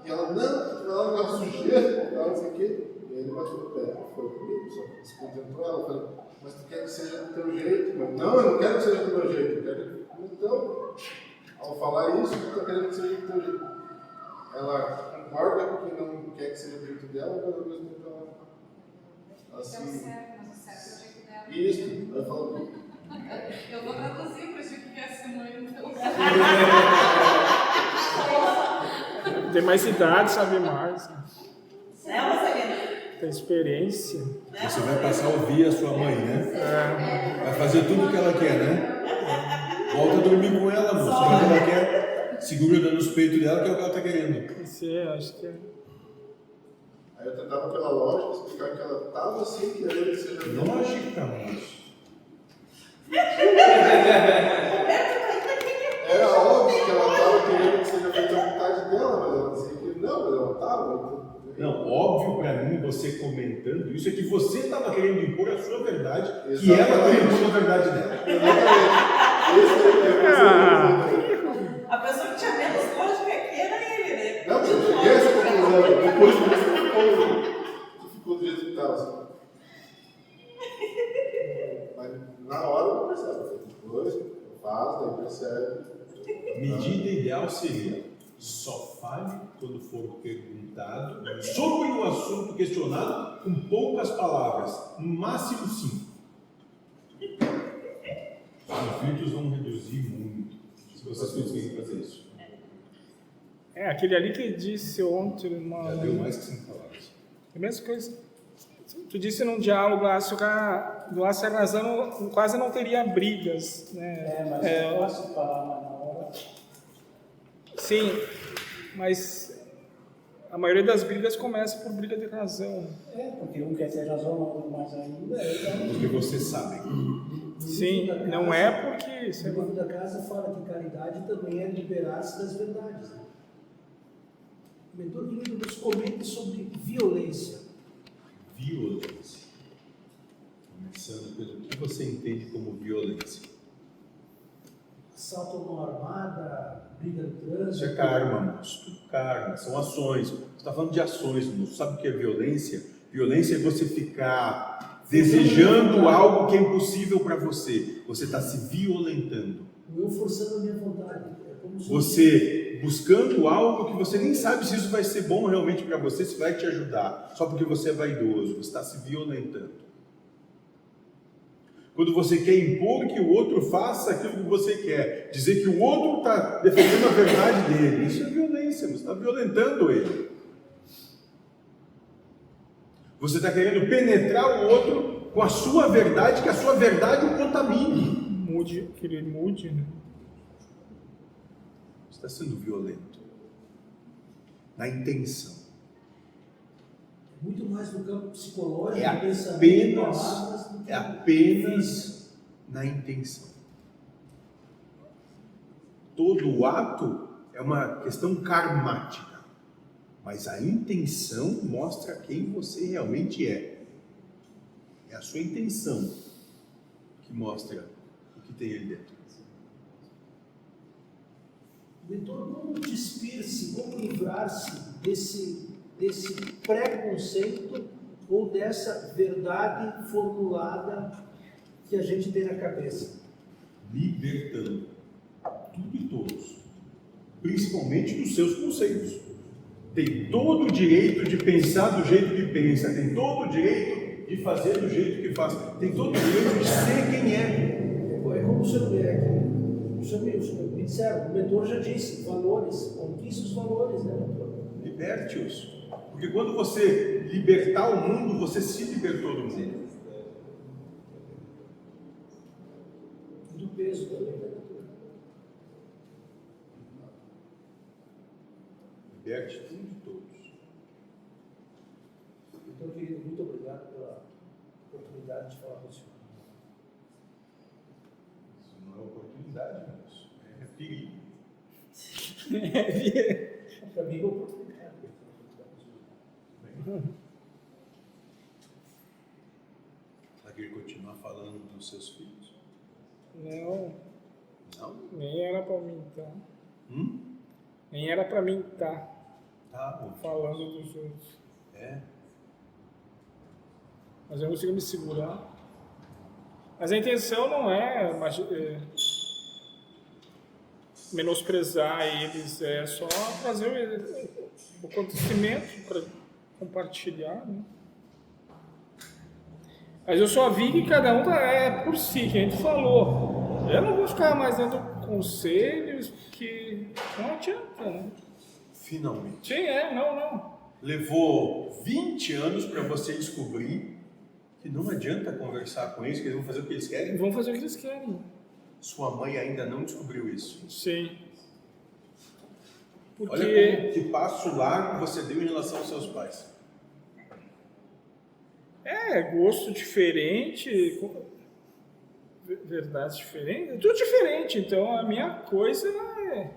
E ela, não, ela não sujeira, ela não sei o quê. E aí ele bateu no pé, foi comigo, só que se contentou ela, eu falei, mas tu quer que seja do teu jeito? Mas, não, eu não quero que seja do meu jeito, eu quero que... Então, ao falar isso, tu está querendo que seja do teu jeito. Ela concorda com quem não quer que seja do jeito dela, mas ao mesmo tempo ela assim... Então, certo, mas o certo é o jeito dela. Isso, aí eu falo, Eu vou traduzir para o que quer ser mãe, então. Tem mais idade, sabe mais. Ela, Sabina? Tem experiência. Você vai passar a ouvir a sua mãe, né? Vai fazer tudo o que ela quer, né? Volta a dormir com ela, moço. O que ela quer, segura nos peitos dela, que é o que ela está querendo. Sim, acho que é. Aí eu tentava pela lógica explicar que ela estava assim, querendo que seja do Lógica, moço. Era óbvio que ela estava querendo que seja feita a vontade dela, mas ela dizia que não, mas ela estava. Não, óbvio pra mim, você comentando isso, é que você estava querendo impor a sua verdade e Exatamente. ela estava impondo a verdade dela. Exatamente. A pessoa que tinha menos lógica aqui era ele, né? Não, mas eu cheguei a essa conclusão. Depois você ficou do jeito que estava. Assim. Mas na hora não percebe. Depois faz, daí percebe. Medida ideal seria: só fale quando for perguntado sobre o assunto questionado com poucas palavras, no máximo 5. Os conflitos vão reduzir muito se vocês conseguirem fazer isso. Aquele ali que disse ontem, Já deu mais que 5 palavras. a mesma coisa. Tu disse num diálogo lá, se o cara doasse a razão, quase não teria brigas, né? Mas é fácil falar, mas na hora. Sim, mas a maioria das brigas começa por briga de razão. Porque um quer ter razão, outro mais ainda. Porque vocês sabem. Sim, não é porque... sei O lá. livro da casa fala que caridade também é liberar-se das verdades. Né? O mentor do livro nos comenta sobre violência. Violência. Começando pelo que você entende como violência. Assalto à mão armada, briga no trânsito. Isso é karma, moço. Tudo karma. São ações. Você está falando de ações, moço. Sabe o que é violência? Violência é você ficar desejando algo que é impossível para você. Você está se violentando. Eu forçando a minha vontade. É como se Você buscando algo que você nem sabe se isso vai ser bom realmente para você, se vai te ajudar. Só porque você é vaidoso. Você está se violentando. Quando você quer impor que o outro faça aquilo que você quer, dizer que o outro está defendendo a verdade dele, isso é violência, você está violentando ele. Você está querendo penetrar o outro com a sua verdade, que a sua verdade o contamine. Que ele mude, né? Você está sendo violento. Na intenção. muito mais no campo psicológico, É pensamento, palavras, do que apenas na intenção. Todo o ato é uma questão karmática, mas a intenção mostra quem você realmente é. É a sua intenção que mostra o que tem ali dentro. Mentor, como despir-se, como livrar-se desse preconceito ou dessa verdade formulada que a gente tem na cabeça? Libertando tudo e todos, principalmente dos seus conceitos. Tem todo o direito de pensar do jeito que pensa, tem todo o direito de fazer do jeito que faz, tem todo o direito de ser quem é. É como o senhor me disseram, o mentor já disse, valores, conquiste os valores, né, mentor? Liberte-os. Porque quando você libertar o mundo, você se libertou do mundo. E do peso também, né, mentor? Liberte tudo e todos. Então, querido, muito obrigado pela oportunidade de falar com o senhor. Isso não é oportunidade, moço. É perigo. Para mim é uma oportunidade. Vai querer continuar falando dos seus filhos? Não, Não? nem era pra mim estar. Hum? Nem era pra mim estar Tá bom. falando dos outros. É. Mas eu não consigo me segurar. Mas a intenção não é menosprezar eles, é só trazer o acontecimento para compartilhar, né? Mas eu só vi que cada um é por si, que a gente falou. Eu não vou ficar mais dando conselhos, porque não adianta, né? Finalmente. Sim, não. Levou 20 anos para você descobrir que não adianta conversar com eles, que eles vão fazer o que eles querem. Vão fazer o que eles querem. Sua mãe ainda não descobriu isso. Sim. Porque... Olha como que passo largo você deu em relação aos seus pais. gosto diferente, verdades diferentes, é tudo diferente, então a minha coisa é...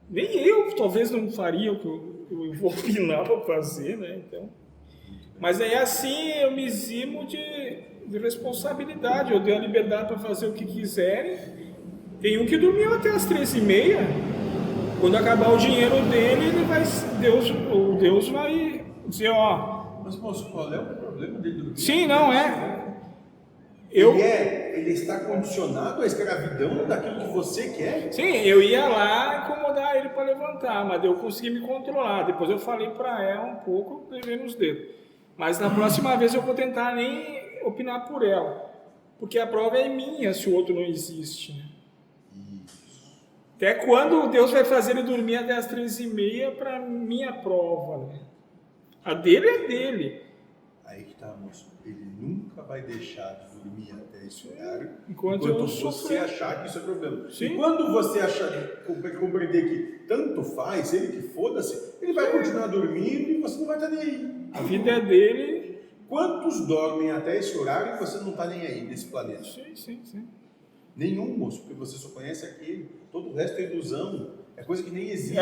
Nem eu, talvez, não faria o que eu vou opinar para fazer, né, então... Mas aí assim eu me eximo de responsabilidade, eu dei a liberdade para fazer o que quiserem. Tem um que dormiu até as 3h30, quando acabar o dinheiro dele, Deus vai dizer, ó... Mas, moço, qual é o problema dele dormir? Sim, não é... Ele está condicionado à escravidão daquilo que você quer? Sim, eu ia lá incomodar ele para levantar, mas eu consegui me controlar. Depois eu falei para ela um pouco, levei nos dedos. Mas na próxima vez eu vou tentar nem opinar por ela, porque a prova é minha se o outro não existe. Né? Até quando Deus vai fazer ele dormir até as 3h30 para minha prova? Né? A dele é dele. Aí que tá, moço. Ele nunca vai deixar de dormir até esse horário enquanto você achar que isso é problema. Sim. E quando você achar, compreender que tanto faz, ele que foda-se, ele vai continuar dormindo e você não vai estar nem aí. A vida é dele. Quantos dormem até esse horário e você não está nem aí nesse planeta? Sim. Nenhum, moço, porque você só conhece aquele. Todo o resto é ilusão. É coisa que nem existe.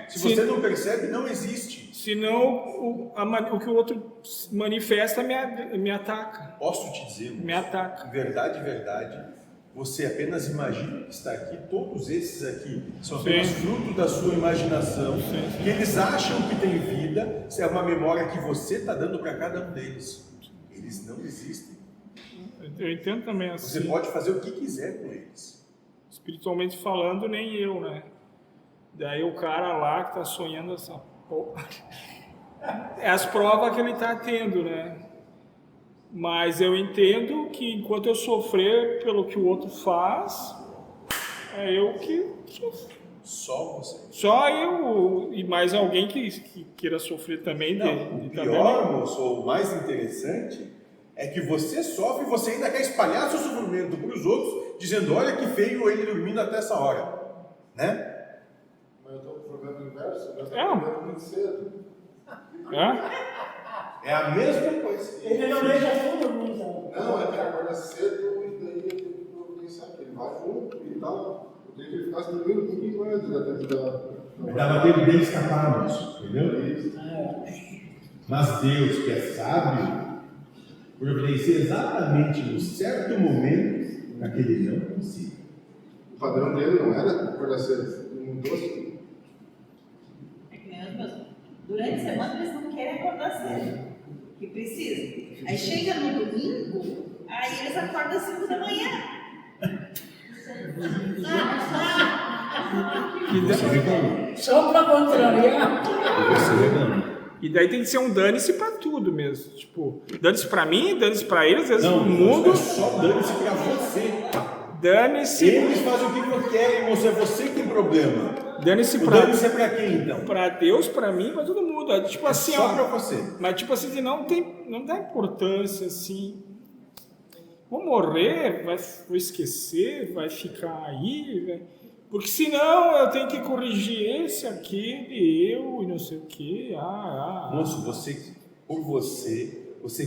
Se você não percebe, não existe. Senão, o que o outro manifesta me ataca. Posso te dizer, moço, me ataca. Verdade, você apenas imagina que está aqui. Todos esses aqui são apenas fruto da sua imaginação. Que eles acham que tem vida. Isso é uma memória que você está dando para cada um deles. Eles não existem. Eu entendo também assim. Você pode fazer o que quiser com eles. Espiritualmente falando, nem eu, né? Daí o cara lá que tá sonhando essa porra. É as provas que ele tá tendo, né? Mas eu entendo que enquanto eu sofrer pelo que o outro faz, é eu que sofro. Só você? Só eu e mais alguém que queira sofrer também. Não, o pior, moço, ou o mais interessante, é que você sofre e você ainda quer espalhar seu sofrimento para os outros, dizendo, olha que feio ele dormindo até essa hora. Né? Mas eu estou com o problema inverso, eu estou É. muito cedo. É a mesma coisa. Ele não deixa tudo muito. Não, é que acorda cedo e daí eu tenho que providenciar que ele vai junto e tal. Eu tenho que ele ficasse dormindo um pouquinho antes da tempo da... Dava tempo dele escapar, moço, entendeu? Mas Deus, que é sábio, providencia exatamente no certo momento para que ele não consiga. O padrão dele não era acordar cedo, ele mudou assim. É que nem as pessoas. Durante a semana eles não querem acordar cedo, que precisa. Aí chega no domingo, aí eles acordam às 5 da manhã. Você reclama. Só para contrariar. Você reclama. E daí tem que ser um dane-se pra tudo mesmo. Tipo, dane-se pra mim, dane-se pra eles, às vezes Não, pro mundo. é só dane-se pra você. Dane-se. Eles fazem o que querem, moço, é você que tem problema. Dane-se O pra. dane-se é pra quem, então? Pra Deus, pra mim, pra todo mundo. É tipo assim, só ó. pra você. Mas tipo assim, que não dá importância assim. Vou morrer, vou esquecer, vai ficar aí, porque senão eu tenho que corrigir esse, aquele, eu e não sei o quê. Moço, você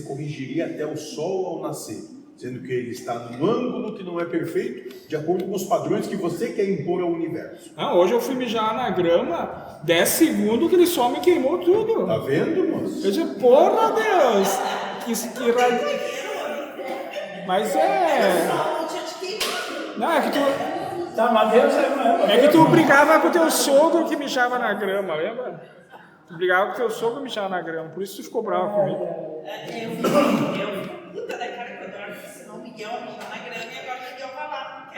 corrigiria até o sol ao nascer, sendo que ele está num ângulo que não é perfeito, de acordo com os padrões que você quer impor ao universo. Hoje eu fui mijar na grama, 10 segundos que ele só me queimou tudo. Tá vendo, moço? Eu disse, porra, Deus! Que Mas é... Não, é que tu... Tá, mas Deus É que tu brigava com o teu sogro que mijava na grama, lembra? Tu brigava com o teu sogro que mijava na grama, por isso tu ficou bravo comigo. Eu puta da cara que eu adoro, senão o Miguel mijar na grama e agora o Miguel vai lá.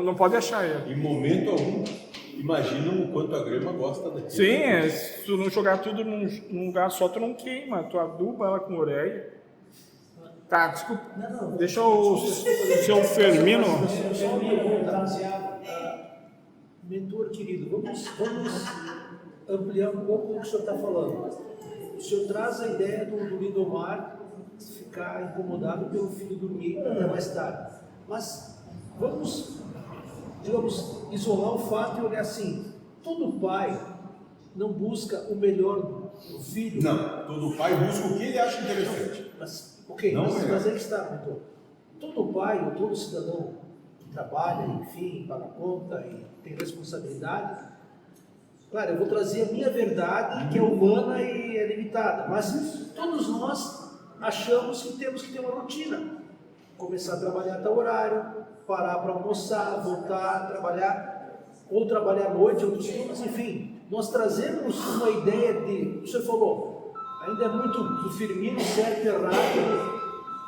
Não pode deixar ele. Em momento algum, imaginam o quanto a grama gosta daquilo. Sim, se tu não jogar tudo num lugar só, tu não queima, tu aduba ela com ureia. Tá, desculpa. Deixa o seu Firmino. Mentor querido, vamos ampliar um pouco o que o senhor está falando. O senhor traz a ideia do Lindomar ficar incomodado pelo filho dormir até mais tarde. Mas vamos, digamos, isolar o fato e olhar assim: todo pai não busca o melhor do filho. Não, todo pai busca o que ele acha interessante. Mas Ok, Não mas melhor. aí que está, mentor. Todo pai ou todo cidadão que trabalha, enfim, paga conta e tem responsabilidade, claro, eu vou trazer a minha verdade, que é humana e é limitada, mas todos nós achamos que temos que ter uma rotina. Começar a trabalhar até o horário, parar para almoçar, voltar a trabalhar, ou trabalhar à noite, outros turnos, enfim. Nós trazemos uma ideia de, o senhor falou, ainda é muito do Firmino, certo e errado,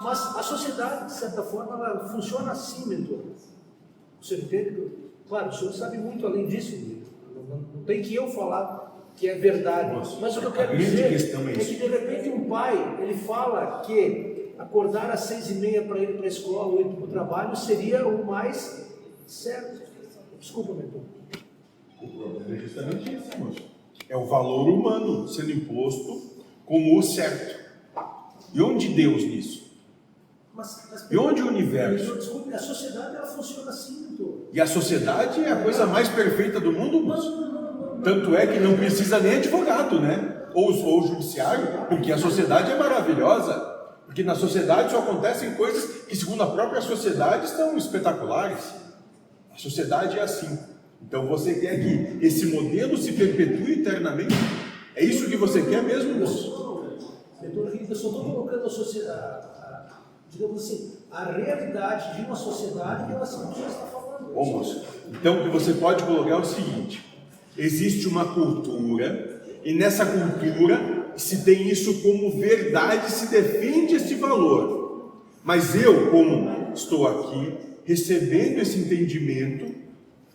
mas a sociedade, de certa forma, ela funciona assim, mentor. O senhor entende? Claro, o senhor sabe muito além disso, não tem que eu falar que é verdade, mas o que eu quero dizer é que de repente um pai, ele fala que acordar às 6h30 para ir para a escola ou ir para o trabalho seria o mais certo. Desculpa, mentor. O problema é justamente isso, moço. É o valor humano sendo imposto como o certo. E onde Deus nisso? E onde o universo? Desculpe, a sociedade ela funciona assim, mentor. E a sociedade é a coisa mais perfeita do mundo, moço. Tanto é que não precisa nem advogado, né? Ou judiciário, porque a sociedade é maravilhosa. Porque na sociedade só acontecem coisas que, segundo a própria sociedade, estão espetaculares. A sociedade é assim. Então você quer que esse modelo se perpetue eternamente? É isso que você quer mesmo, moço? Eu só estou colocando a sociedade, digamos assim, a realidade de uma sociedade que ela simplesmente está falando. Ô, moço, então o que você pode colocar é o seguinte: existe uma cultura, e nessa cultura se tem isso como verdade, se defende esse valor. Mas eu, como estou aqui, recebendo esse entendimento,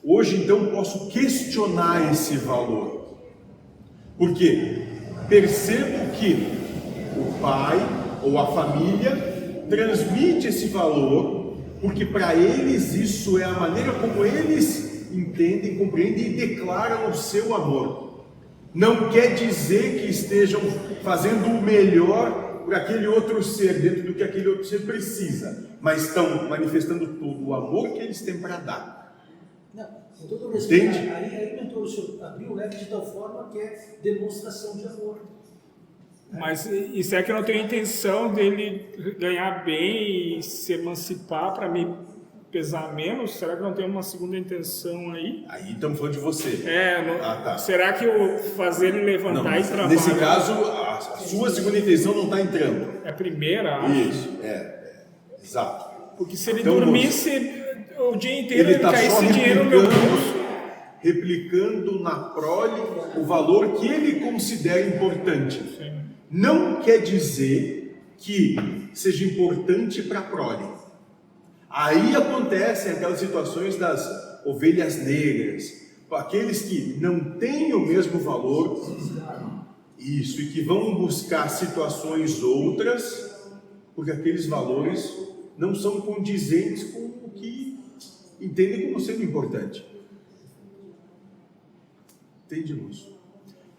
hoje então posso questionar esse valor. Porque percebo que o pai ou a família transmite esse valor, porque para eles isso é a maneira como eles entendem, compreendem e declaram o seu amor. Não quer dizer que estejam fazendo o melhor por aquele outro ser, dentro do que aquele outro ser precisa, mas estão manifestando todo o amor que eles têm para dar. Não, com todo o respeito, Entende? aí mentor, o senhor abriu o leque de tal forma que é demonstração de amor. Mas isso é que eu não tenho intenção dele ganhar bem e se emancipar para me pesar menos? Será que não tem uma segunda intenção aí? Aí estamos falando de você. Tá. Será que eu fazer ele levantar e trabalhar? Nesse caso, a sua segunda intenção não está entrando. É a primeira, acho. Isso, exato. Porque se ele Então, dormisse o dia inteiro, ele está caísse só dinheiro no meu bolso. replicando na prole o valor que ele considera importante. Sim. Não quer dizer que seja importante para a prole. Aí acontecem aquelas situações das ovelhas negras, aqueles que não têm o mesmo valor, isso, e que vão buscar situações outras, porque aqueles valores não são condizentes com o que entendem como sendo importante. Entende, moço?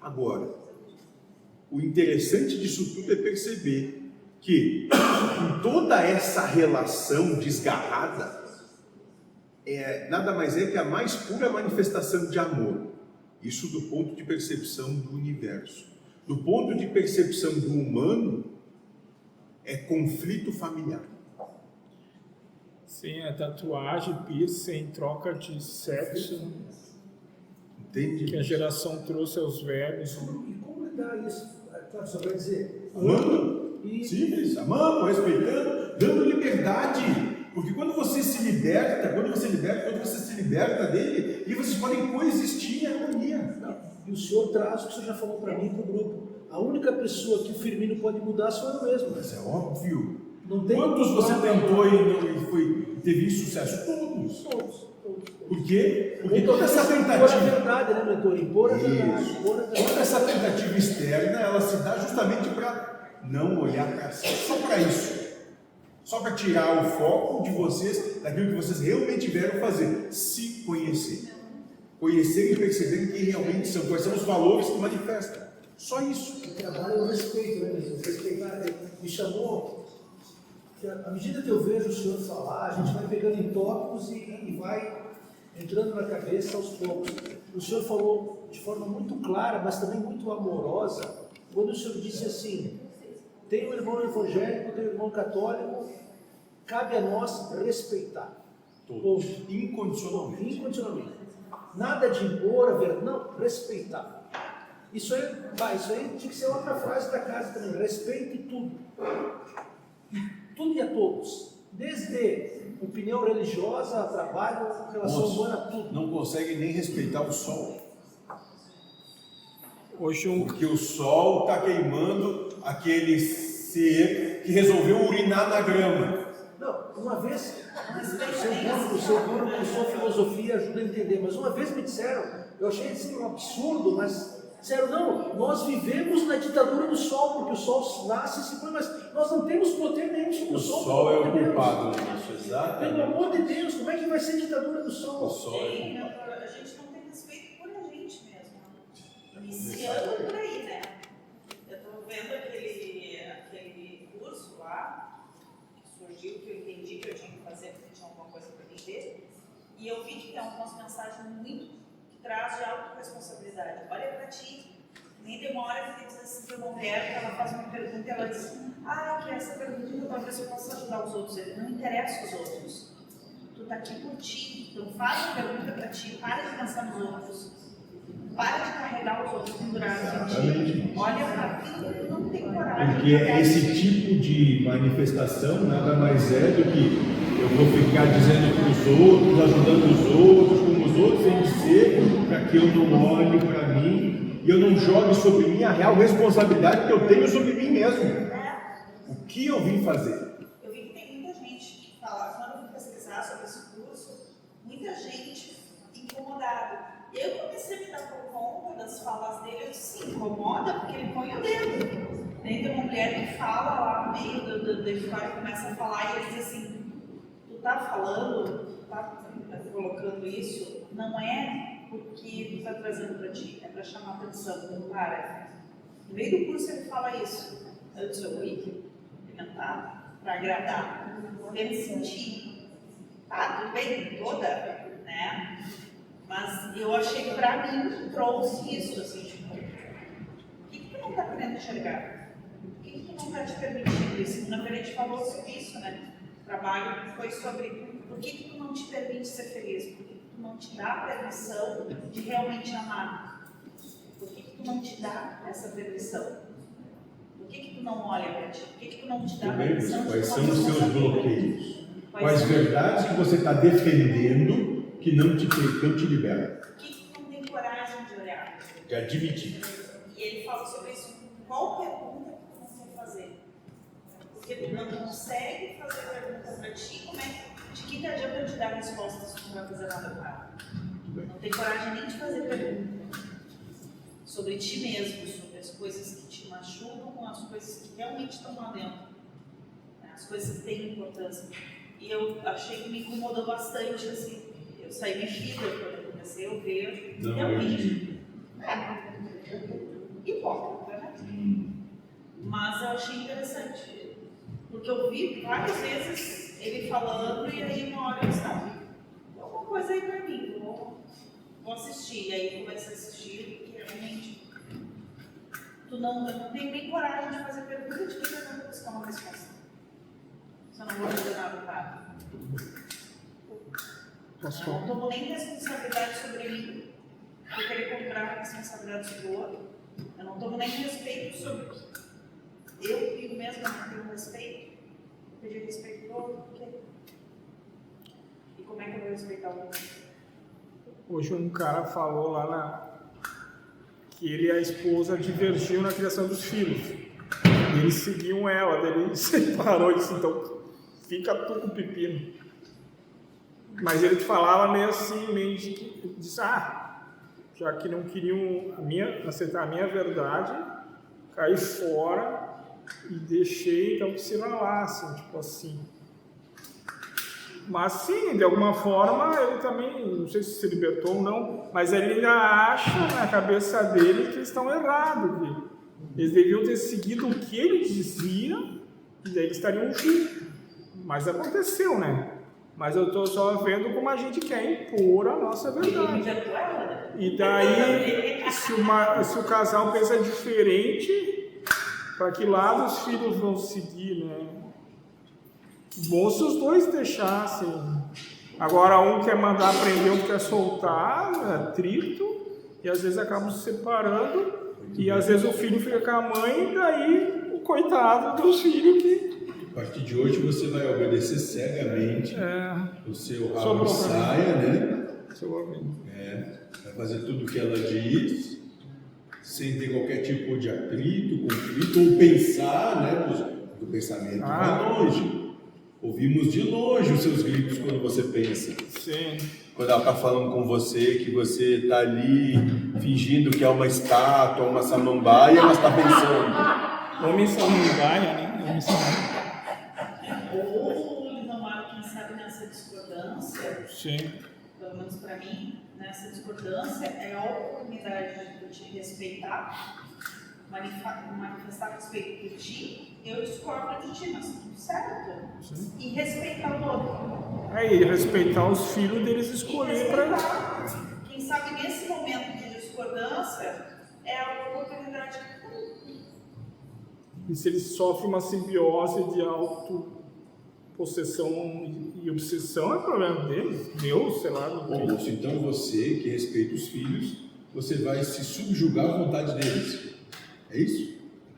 Agora, o interessante disso tudo é perceber que toda essa relação desgarrada nada mais é que a mais pura manifestação de amor. Isso do ponto de percepção do universo. Do ponto de percepção do humano, é conflito familiar. Sim, a tatuagem, piercing, troca de sexo. Entende? Que a geração trouxe aos velhos. E como lidar isso? Claro, só vai dizer, amando, simples, amando, respeitando, dando liberdade, porque quando você se liberta dele, e vocês podem coexistir em harmonia. E o senhor traz o que o senhor já falou para mim e para o grupo. A única pessoa que o Firmino pode mudar sou eu mesmo. Mas é óbvio. Não tem Quantos você tentou e teve sucesso? Todos. Por quê? Porque toda essa tentativa. Impor a verdade, né, mentor? Impor a verdade. Toda essa tentativa externa, ela se dá justamente para não olhar para si, só para isso. Só para tirar o foco de vocês daquilo que vocês realmente vieram fazer. Se conhecer. Conhecer e perceber quem realmente são, quais são os valores que manifestam. Só isso. O trabalho é o respeito, né, mentor? Respeitar. Me chamou. À medida que eu vejo o senhor falar, a gente vai pegando em tópicos e vai entrando na cabeça aos poucos. O senhor falou de forma muito clara, mas também muito amorosa, quando o senhor disse assim: Tem um irmão evangélico, tem um irmão católico, cabe a nós respeitar. Todos. Incondicionalmente. Incondicionalmente. Nada de impor a verdade, não, respeitar. Isso aí tinha que ser outra frase da casa também, respeite tudo. Tudo e a todos. Desde opinião religiosa, trabalho, relação humana, tudo. Não consegue nem respeitar o sol. Hoje Porque o sol está queimando aquele ser que resolveu urinar na grama. Não, uma vez, o seu guru cursou filosofia, ajuda a entender, mas uma vez me disseram, eu achei assim um absurdo, mas disseram, não, nós vivemos na ditadura do sol, porque o sol nasce e se põe, mas nós não temos poder nenhum sobre o sol. O sol é o pelo amor de culpado Deus. disso, exatamente. Pelo amor de Deus, como é que vai ser ditadura do O sol? sol é o Sim, culpado. a gente não tem respeito por a gente mesmo. Iniciando por aí, né? Eu estou vendo aquele curso lá, que surgiu, que eu entendi que eu tinha que fazer, porque tinha alguma coisa para entender, e eu vi que tem algumas mensagens muito que traz de autorresponsabilidade. Olha para ti, nem demora que diz assim para uma mulher que ela faz uma pergunta e ela diz, que essa pergunta talvez eu possa ajudar os outros. Ele não interessa os outros. Tu tá aqui por ti, então faz uma pergunta para ti, para de pensar nos outros. Para de carregar os outros pendurados em ti. Olha para aquilo que não tem coragem. Porque esse tipo de manifestação nada mais é do que eu vou ficar dizendo para os outros, ajudando os outros, como os outros têm de ser, para que eu não olhe para mim e eu não jogue sobre mim a real responsabilidade que eu tenho sobre mim mesmo. O que eu vim fazer? Eu vi que tem muita gente que fala, quando eu fui pesquisar sobre esse curso, muita gente incomodada. Eu comecei a me dar por conta das falas dele, eu disse, se incomoda porque ele põe o dedo. Tem uma mulher que fala lá no meio da história, começa a falar e ele diz assim, tu tá falando, tu tá colocando isso, não é porque tu tá trazendo pra ti, é pra chamar atenção, então para. No meio do curso ele fala isso. Eu disse, eu vou alimentar pra agradar, ele sentir. Tá, tudo bem, toda, né? Mas eu achei que pra mim trouxe isso, assim, tipo, o que tu não tá querendo enxergar? O que tu não tá te permitindo? E segunda-feira a gente falou sobre isso, né? O trabalho foi sobre por que tu não te permite ser feliz? Por que tu não te dá a permissão de realmente amar? Por que tu não te dá essa permissão? Por que tu não olha pra ti? Por que tu não te dá a permissão de Quais são os seus bloqueios? Quais verdades que você está defendendo que não te liberam? Por que tu não tem coragem de olhar? De admitir. E ele fala sobre isso. Qual pergunta que tu não quer fazer? Porque tu não consegue fazer pergunta para ti, de que adianta te dar respostas se tu não vai fazer nada para? Não tem coragem nem de fazer pergunta sobre ti mesmo, sobre as coisas que te machucam, as coisas que realmente estão lá dentro, as coisas que têm importância. E eu achei que me incomodou bastante, assim. Eu saí mexida quando eu comecei a ver realmente. Hipócrita, né? Mas eu achei interessante, porque eu vi várias vezes ele falando e aí uma hora eu estava, tem alguma coisa aí pra mim, vou assistir. E aí começa a assistir, porque realmente eu não tenho nem coragem de fazer pergunta de que eu não vou buscar uma resposta. Se eu não vou fazer nada para. Eu não tomo nem responsabilidade sobre mim, eu querer comprar a responsabilidade sobre o outro. Eu não tomo nem respeito sobre eu comigo mesma, não tenho respeito. Eu pedir respeito do outro, por quê? E como é que eu vou respeitar o outro? Hoje um cara falou lá que ele e a esposa divergiam na criação dos filhos. E eles seguiam ela, daí ele separou e disse, então fica tu com o pepino. Mas ele falava meio assim, meio de disse, já que não queriam aceitar a minha verdade, caí fora e deixei então que se ralassem, tipo assim. Mas sim, de alguma forma, ele também, não sei se libertou ou não, mas ele ainda acha na cabeça dele que eles estão errados, que eles deviam ter seguido o que ele dizia e daí eles estariam juntos. Mas aconteceu, né? Mas eu estou só vendo como a gente quer impor a nossa verdade. E daí, se o casal pensa diferente, para que lado os filhos vão seguir, né? Bom se os dois deixassem. Agora um quer mandar prender, outro quer soltar, é atrito, e às vezes acabam se separando, e às vezes o filho fica com a mãe, e daí o coitado dos filhos que... A partir de hoje você vai obedecer cegamente o seu rabo de Sobrou pra mim. saia, né? Sobrou pra mim. Vai fazer tudo o que ela diz, sem ter qualquer tipo de atrito, conflito, ou pensar, né? Porque o pensamento vai longe. Ouvimos de longe os seus gritos quando você pensa. Sim. Quando ela está falando com você, que você está ali fingindo que é uma estátua, uma samambaia, ela está pensando. Homem samambaia, né? Homem samambaia. Ou, Lindomar, quem sabe nessa discordância, Sim. pelo menos para mim, nessa discordância é a oportunidade de eu te respeitar, manifestar respeito por ti, eu discordo de ti, mas tudo certo. Sim. E respeitar o outro. Aí, respeitar os filhos deles escolher para... Quem sabe nesse momento de discordância é a oportunidade que E se eles sofrem uma simbiose de autopossessão e obsessão, é problema deles. Deus, sei lá. Não Bom, tem. então você, que respeita os filhos, você vai se subjugar à vontade deles. É isso?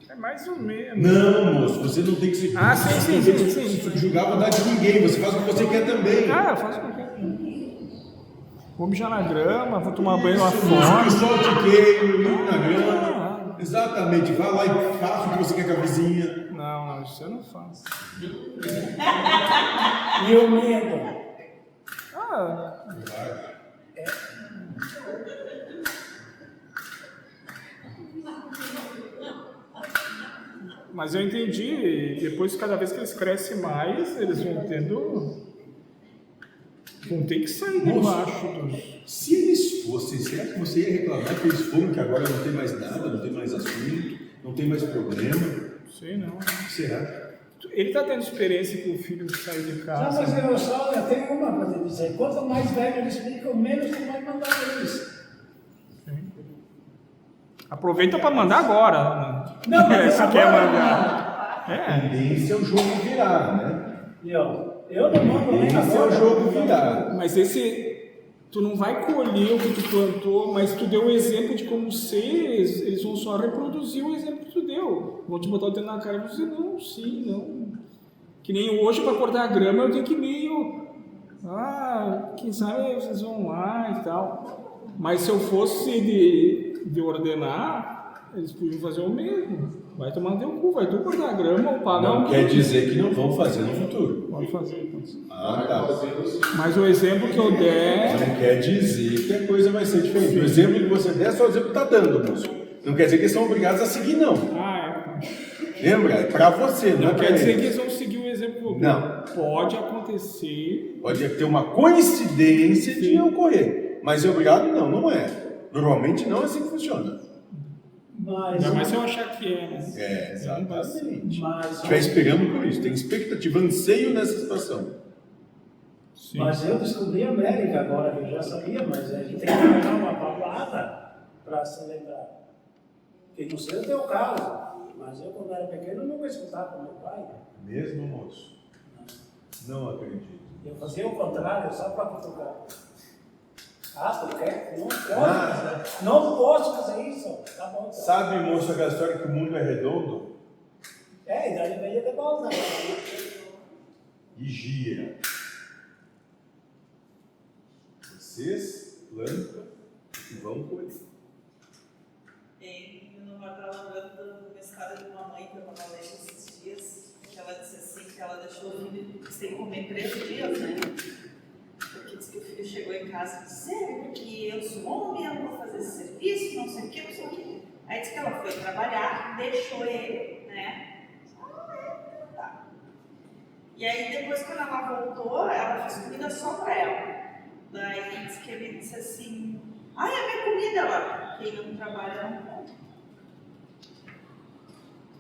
É mais ou menos. Não, moço, você não tem que se sim. subjugar à vontade de ninguém, você faz o que você quer também. Eu faço qualquer coisa. Vou mijar na grama, vou tomar banho lá Que fora. sol te queime, na grama. Exatamente, vai lá e faça o que você quer com a vizinha. Não, isso eu não faço. E o medo? Vai. Mas eu entendi, depois cada vez que eles crescem mais, eles vão tendo... Vão ter que sair debaixo dos... Se eles fossem, será que você ia reclamar que eles foram, que agora não tem mais nada, não tem mais assunto, não tem mais problema? Sei não. Será? Ele está tendo experiência com o filho que saiu de Não, casa. mas eu só tenho uma coisa a dizer. Quanto mais velho eles ficam, menos tu vai mandar eles. Aproveita para mandar agora. Não, mas se agora quer não. mandar. A tendência é o jogo virar, né? Eu não mando nem Esse é o agora. jogo virar. Mas tu não vai colher o que tu plantou, mas tu deu o exemplo de como ser, eles vão só reproduzir o exemplo que tu deu. Vão te botar o dedo na cara e vão dizer, não, sim, não. Que nem hoje para cortar a grama eu tenho que meio, quem sabe vocês vão lá e tal. Mas se eu fosse de ordenar, eles podiam fazer o mesmo. Vai tomar no teu cu, vai tu cortar a grama ou pagar Não quer dizer que não vão fazer no futuro. Pode fazer. Tá. Mas o exemplo que eu der... Não quer dizer que a coisa vai ser diferente. O exemplo que você der é só o exemplo que está dando, moço. Não quer dizer que eles são obrigados a seguir, não. Lembra? É para você, Não pra quer dizer eles. que eles vão seguir o exemplo. Não. Pode acontecer. Pode ter uma coincidência de não ocorrer. Mas é obrigado? Não, não é. Normalmente não é assim que funciona. Ainda mais se eu achar que é, né? É, exatamente. Mas, Estiver esperando por isso. Tem expectativa, anseio nessa situação. Sim. mas eu descobri a América agora, eu já sabia, mas a gente tem que arranjar uma balada para se lembrar. Que não sei o teu caso, mas eu quando era pequeno nunca escutava meu pai. Mesmo, moço? Não acredito. Eu fazia o contrário, só para cutucar. Tu quer? Não pode. Não posso fazer isso. Tá bom. Então. Sabe, moço, aquela história que o mundo é redondo? E daí veio de volta. E gira. Vocês plantam e vão colher. Eu não estava lembrando do mestrado de uma mãe que eu estava lendo esses dias, que ela disse assim, que ela deixou o filho sem comer 13 dias, né? Porque disse que o filho chegou em casa e disse, porque eu sou homem, eu vou fazer esse serviço, não sei o que. Aí disse que ela foi trabalhar, deixou ele, né? Tá. E aí depois quando ela voltou, ela fez comida só para ela. Daí disse que ele disse assim, é minha comida, ela, quem não trabalha não come.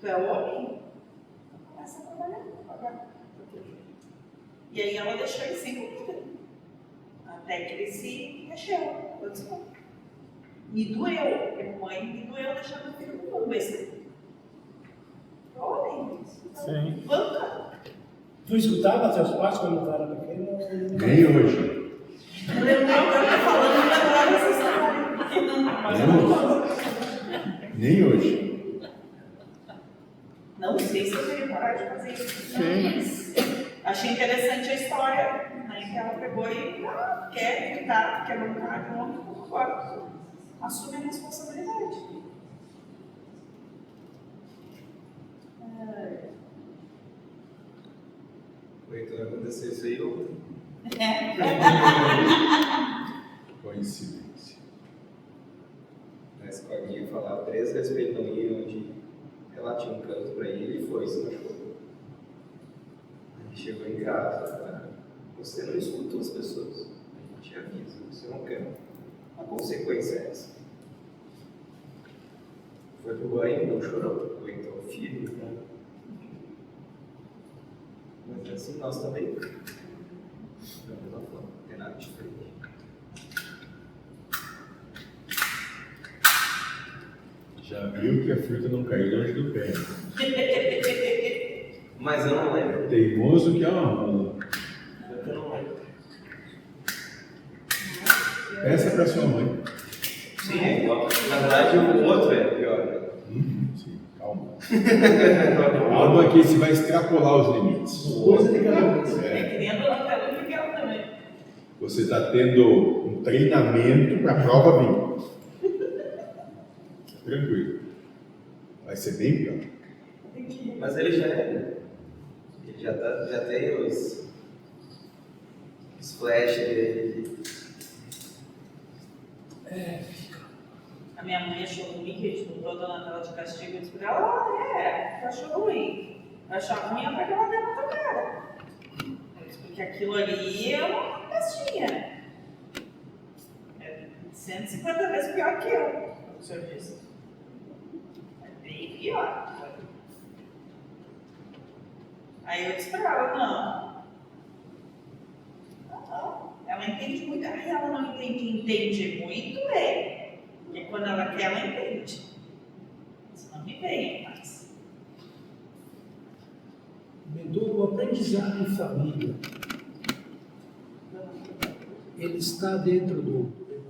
Tu é homem? Começa a trabalhar. E aí ela deixou ele sem comida. Até que ele se mexeu. Eu disse, me doeu, mãe, me doeu deixar meu filho com um besteira. Olhem. Sim. Banca. Tu escutava teus pais quando tu era pequeno? Nem hoje. Eu lembro agora falando e lembrava essa história. Nem hoje. Não sei se eu teria coragem de fazer isso. Sim. Mas achei interessante a história, né? Que ela pegou e quer ficar, quer bancar de novo, agora assume a responsabilidade. Então aconteceu isso aí ontem. Coincidência. Na escolinha falava 3 vezes pra ele não ir onde ela tinha um canto pra ir, ele foi, se machucou. Aí chegou em casa, você não escuta as pessoas. A gente avisa, você não quer. A consequência é essa. Foi pro banho, não chorou. Ou então o filho, né? Mas é assim, nós também. Da mesma forma, não tem nada diferente. Já viu que a fruta não caiu longe do pé. Mas eu não lembro. Teimoso que é uma rola. Eu não lembro. Peça pra sua mãe. Sim, é igual. Na verdade, o outro é pior, né? Sim, calma. Calma que você vai extrapolar os limites. Coisa de cada vez. É que nem a dona Tela do Miguel também. Você está tendo um treinamento para a prova vir. Tranquilo. Vai ser bem pior. Mas ele já é. Ele já tem os flash dele. A minha mãe achou ruim que a gente botou a dona Tela de castigo e disse pra ela, achou ruim. Achar ruim é pra que ela dê na tua cara. Porque aquilo ali é uma festinha. É 150 vezes pior que eu, o senhor disse. É bem pior. Aí eu disse pra ela, não. Ela entende muito. Aí ela não entende muito bem. Porque quando ela quer, ela entende. Senão me venha mais. Mentor, o aprendizado em família, ele está dentro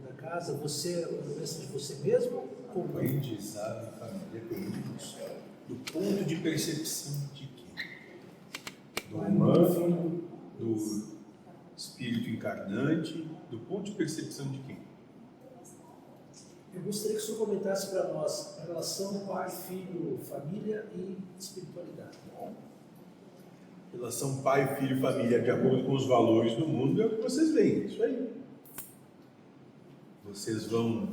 da casa, você é uma doença de você mesmo? Ou não? Aprendizado em família depende do ponto de percepção de quem? Do humano, do espírito encarnante, do ponto de percepção de quem? Eu gostaria que o senhor comentasse para nós a relação pai, filho, família e espiritualidade. Relação pai, filho, família, de acordo com os valores do mundo, é o que vocês veem, isso aí. Vocês vão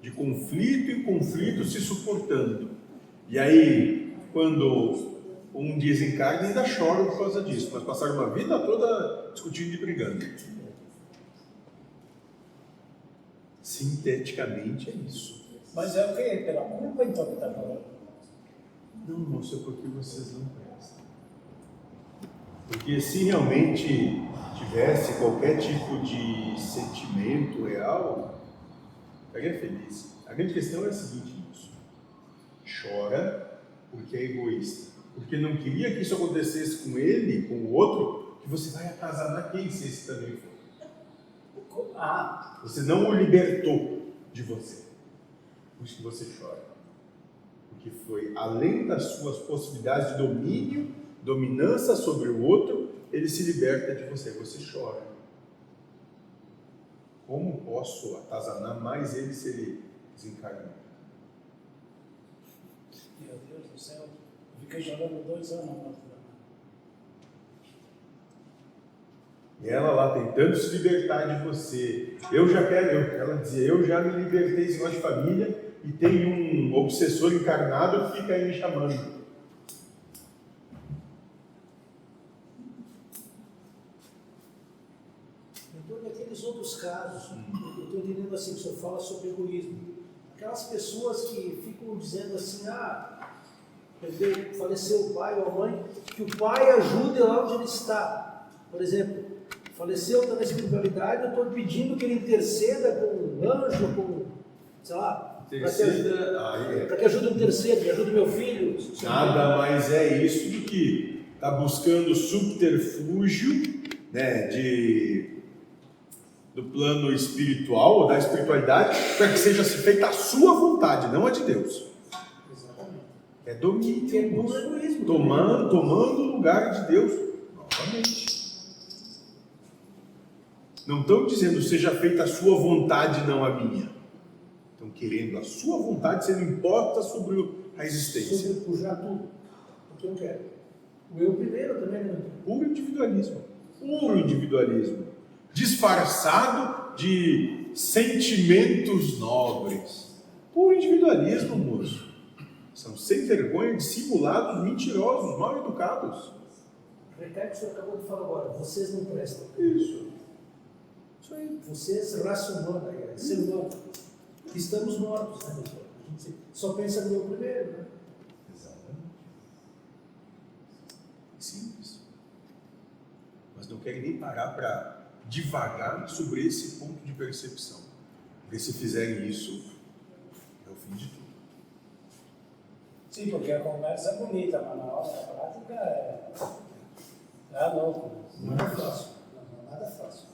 de conflito em conflito se suportando. E aí, quando um desencarna, ainda choram por causa disso, mas passaram uma vida toda discutindo e brigando. Sinteticamente é isso. Mas é o que? Pela culpa então que está falando? Não, moço, é porque vocês não prestam. Porque se realmente tivesse qualquer tipo de sentimento real, estaria feliz. A grande questão é a seguinte, moço. Chora porque é egoísta. Porque não queria que isso acontecesse com ele, com o outro, que você vai atazanar quem se esse também for. Você não o libertou de você. Por isso que você chora. Porque foi além das suas possibilidades de domínio, dominância sobre o outro, ele se liberta de você. Você chora. Como posso atazanar mais ele se ele desencarnar? Meu Deus do céu, eu fiquei chorando 2 anos. E ela lá tentando se libertar de você. Ela dizia, eu já me libertei desse negócio de família e tem um obsessor encarnado que fica aí me chamando. Então, naqueles outros casos, eu estou entendendo assim que o senhor fala sobre egoísmo. Aquelas pessoas que ficam dizendo assim, faleceu o pai ou a mãe, que o pai ajude lá onde ele está. Por exemplo, faleceu, está na espiritualidade, eu estou pedindo que ele interceda com um anjo, com, sei lá, Para que ajude um terceiro, que ajude meu filho. Nada mais é isso do que tá buscando subterfúgio, né, do plano espiritual ou da espiritualidade para que seja feita a sua vontade, não a de Deus. Exatamente. É domínio, Que é puro egoísmo. tomando o lugar de Deus novamente. Não estão dizendo seja feita a sua vontade, não a minha. Estão querendo a sua vontade sendo imposta sobre a existência. Sobrepujar tudo. Porque eu quero. O eu primeiro também não. Puro individualismo. Puro individualismo. Disfarçado de sentimentos nobres. Puro individualismo, moço. São sem vergonha, dissimulados, mentirosos, mal educados. Recai que o senhor acabou de falar agora. Vocês não prestam. Isso. Isso aí. Vocês, raça humana, ser humano. Estamos mortos, né, pessoal? A gente só pensa no eu primeiro, né? Exatamente. Simples. Mas não querem nem parar para divagar sobre esse ponto de percepção. Porque se fizerem isso, é o fim de tudo. Sim, porque a conversa é bonita, mas na hora da prática é louco. Nada fácil. Não, nada fácil.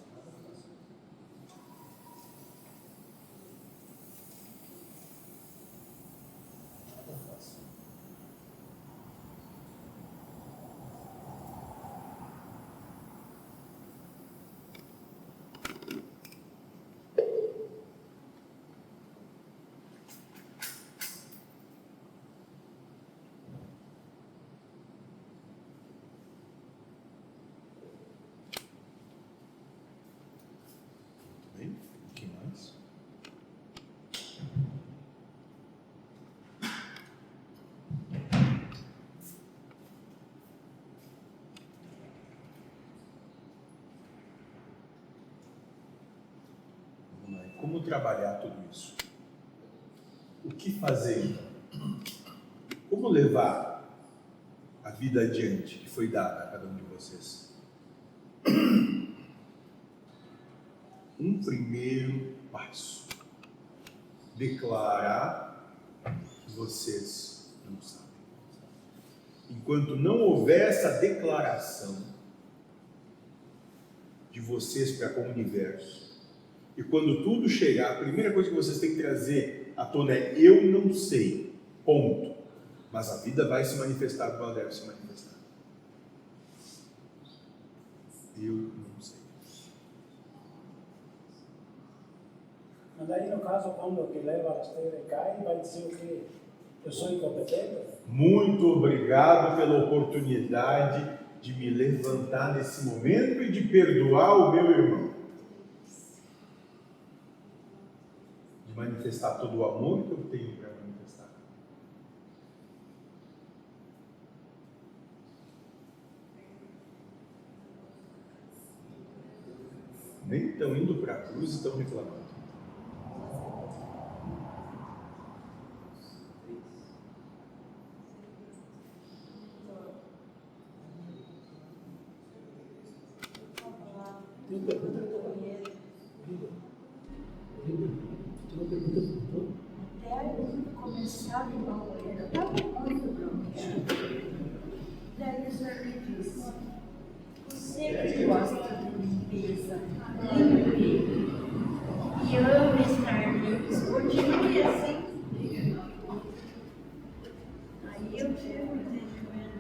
Bem, o que mais? Vamos lá. E como trabalhar tudo isso? O que fazer então? Como levar a vida adiante que foi dada a cada um de vocês? Um primeiro passo: declarar que vocês não sabem. Enquanto não houver essa declaração de vocês para o universo, e quando tudo chegar, a primeira coisa que vocês têm que trazer à tona é: eu não sei, ponto. Mas a vida vai se manifestar como ela deve se manifestar. Eu não sei. Mas daí, no caso, quando o que leva a rasteira cai, vai dizer o quê? Eu sou incompetente? Muito obrigado pela oportunidade de me levantar nesse momento e de perdoar o meu irmão. De manifestar todo o amor que eu tenho para manifestar. Nem estão indo para a cruz e estão reclamando. Tem pergunta? Tem uma pergunta? Até eu começar de mal, eu estava muito bronqueada. Daí o senhor me disse: você que gosta de limpeza, limpe e ama estar limpo, continue assim. Aí eu tive um entendimento.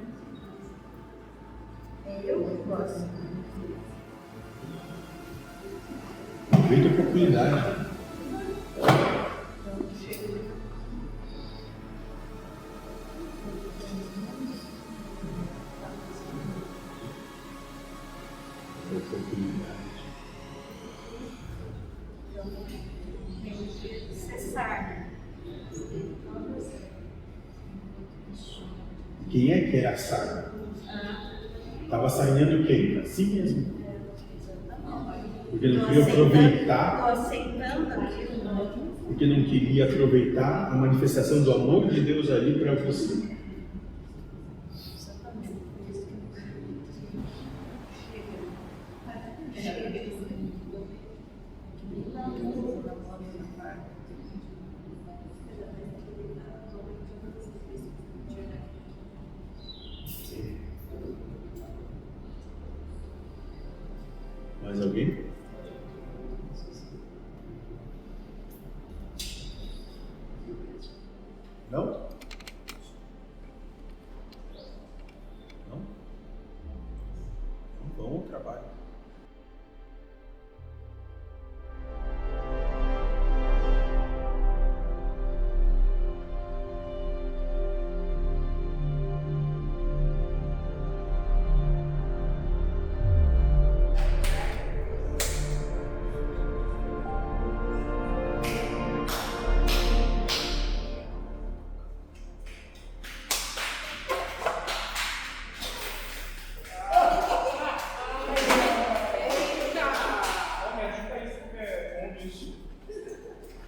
É eu que gosto. Aproveita a oportunidade. Cessar. Quem é que era a sarna? Estava sarneando quem? Assim mesmo. Porque não queria aproveitar. Estou aceitando aquilo. Porque não queria aproveitar a manifestação do amor de Deus ali para você. Não? Não? Então vamos ao trabalho.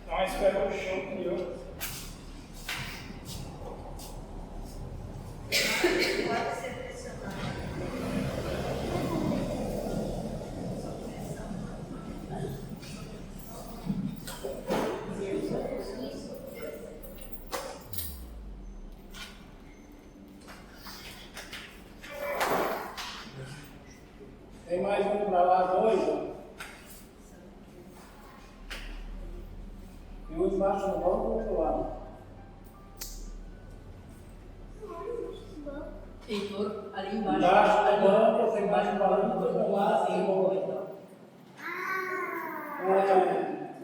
Não, espera o chão que eu. Tem mais um para lá, dois. Ó. E um embaixo no banco do outro lado. Heitor, ali embaixo. Embaixo do banco, tem mais embaixo um do balão banco, do do outro lado, lado. assim,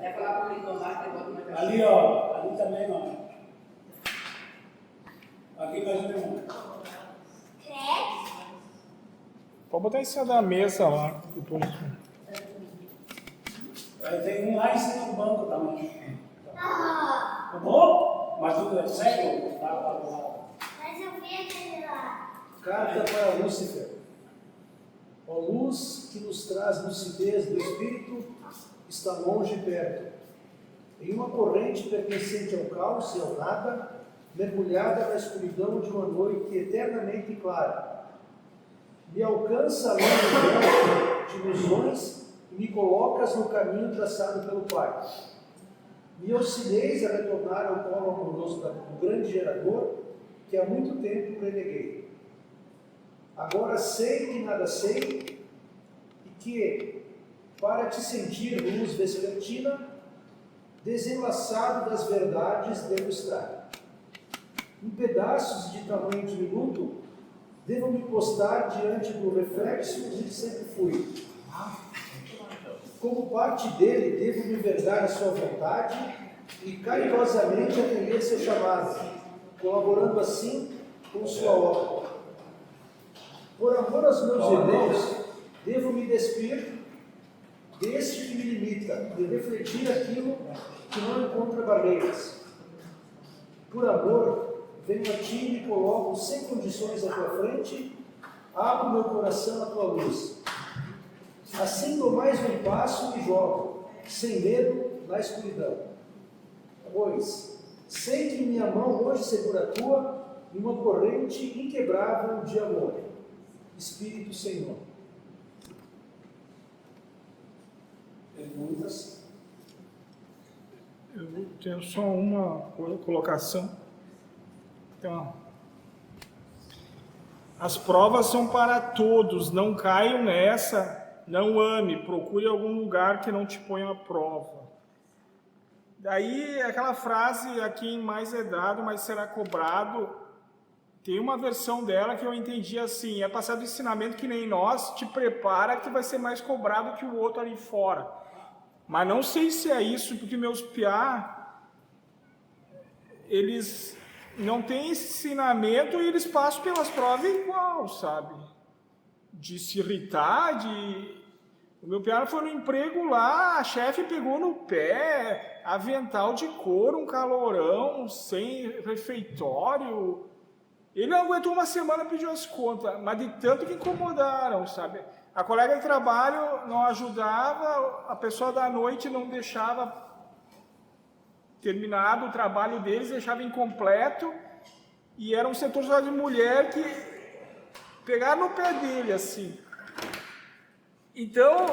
É, é falar para ele tomar, que bota na caixa. ali, ó. Ali também, ó. Aqui mais um. Pode botar em cima da mesa lá. Depois. Tem um lá em cima do banco também. Tá bom? Mas tudo é sério? Tá do lado. Mas eu vi aquele lá. Carta para Lúcifer. Ó luz que nos traz lucidez do espírito, está longe e perto. Em uma corrente pertencente ao caos e ao nada, mergulhada na escuridão de uma noite eternamente clara. Me alcança além do véu de ilusões e me colocas no caminho traçado pelo Pai. Me auxilieis a retornar ao colo amoroso do grande gerador que há muito tempo reneguei. Agora sei que nada sei e que, para te sentir luz vespertina, desenlaçado das verdades devo estar. Em pedaços de tamanho diminuto, devo me postar diante do reflexo de que sempre fui. Como parte dele, devo me verdar a sua vontade e carinhosamente atender seu chamado, colaborando assim com sua obra. Por amor aos meus irmãos, devo me despir deste que me limita e refletir aquilo que não encontra barreiras. Por amor, venho a ti e me coloco sem condições à tua frente, abro meu coração à tua luz. Assim dou mais um passo e jogo, sem medo, na escuridão. Pois sei que minha mão hoje segura a tua em uma corrente inquebrável de amor. Espírito Senhor. Perguntas? Eu tenho só uma colocação. Então, as provas são para todos, não caiam nessa, não ame, procure algum lugar que não te ponha à prova. Daí, aquela frase, a quem mais é dado, mais será cobrado, tem uma versão dela que eu entendi assim, é passado ensinamento que nem nós, te prepara que tu vai ser mais cobrado que o outro ali fora. Mas não sei se é isso, porque meus piá, eles não têm esse ensinamento e eles passam pelas provas igual, sabe? De se irritar, O meu piá foi no emprego lá, a chefe pegou no pé, avental de couro, um calorão, sem refeitório. Ele não aguentou uma semana, pediu as contas, mas de tanto que incomodaram, sabe? A colega de trabalho não ajudava, a pessoa da noite não deixava terminado o trabalho deles, deixava incompleto, e era um setor só de mulher que pegaram no pé dele, assim. Então,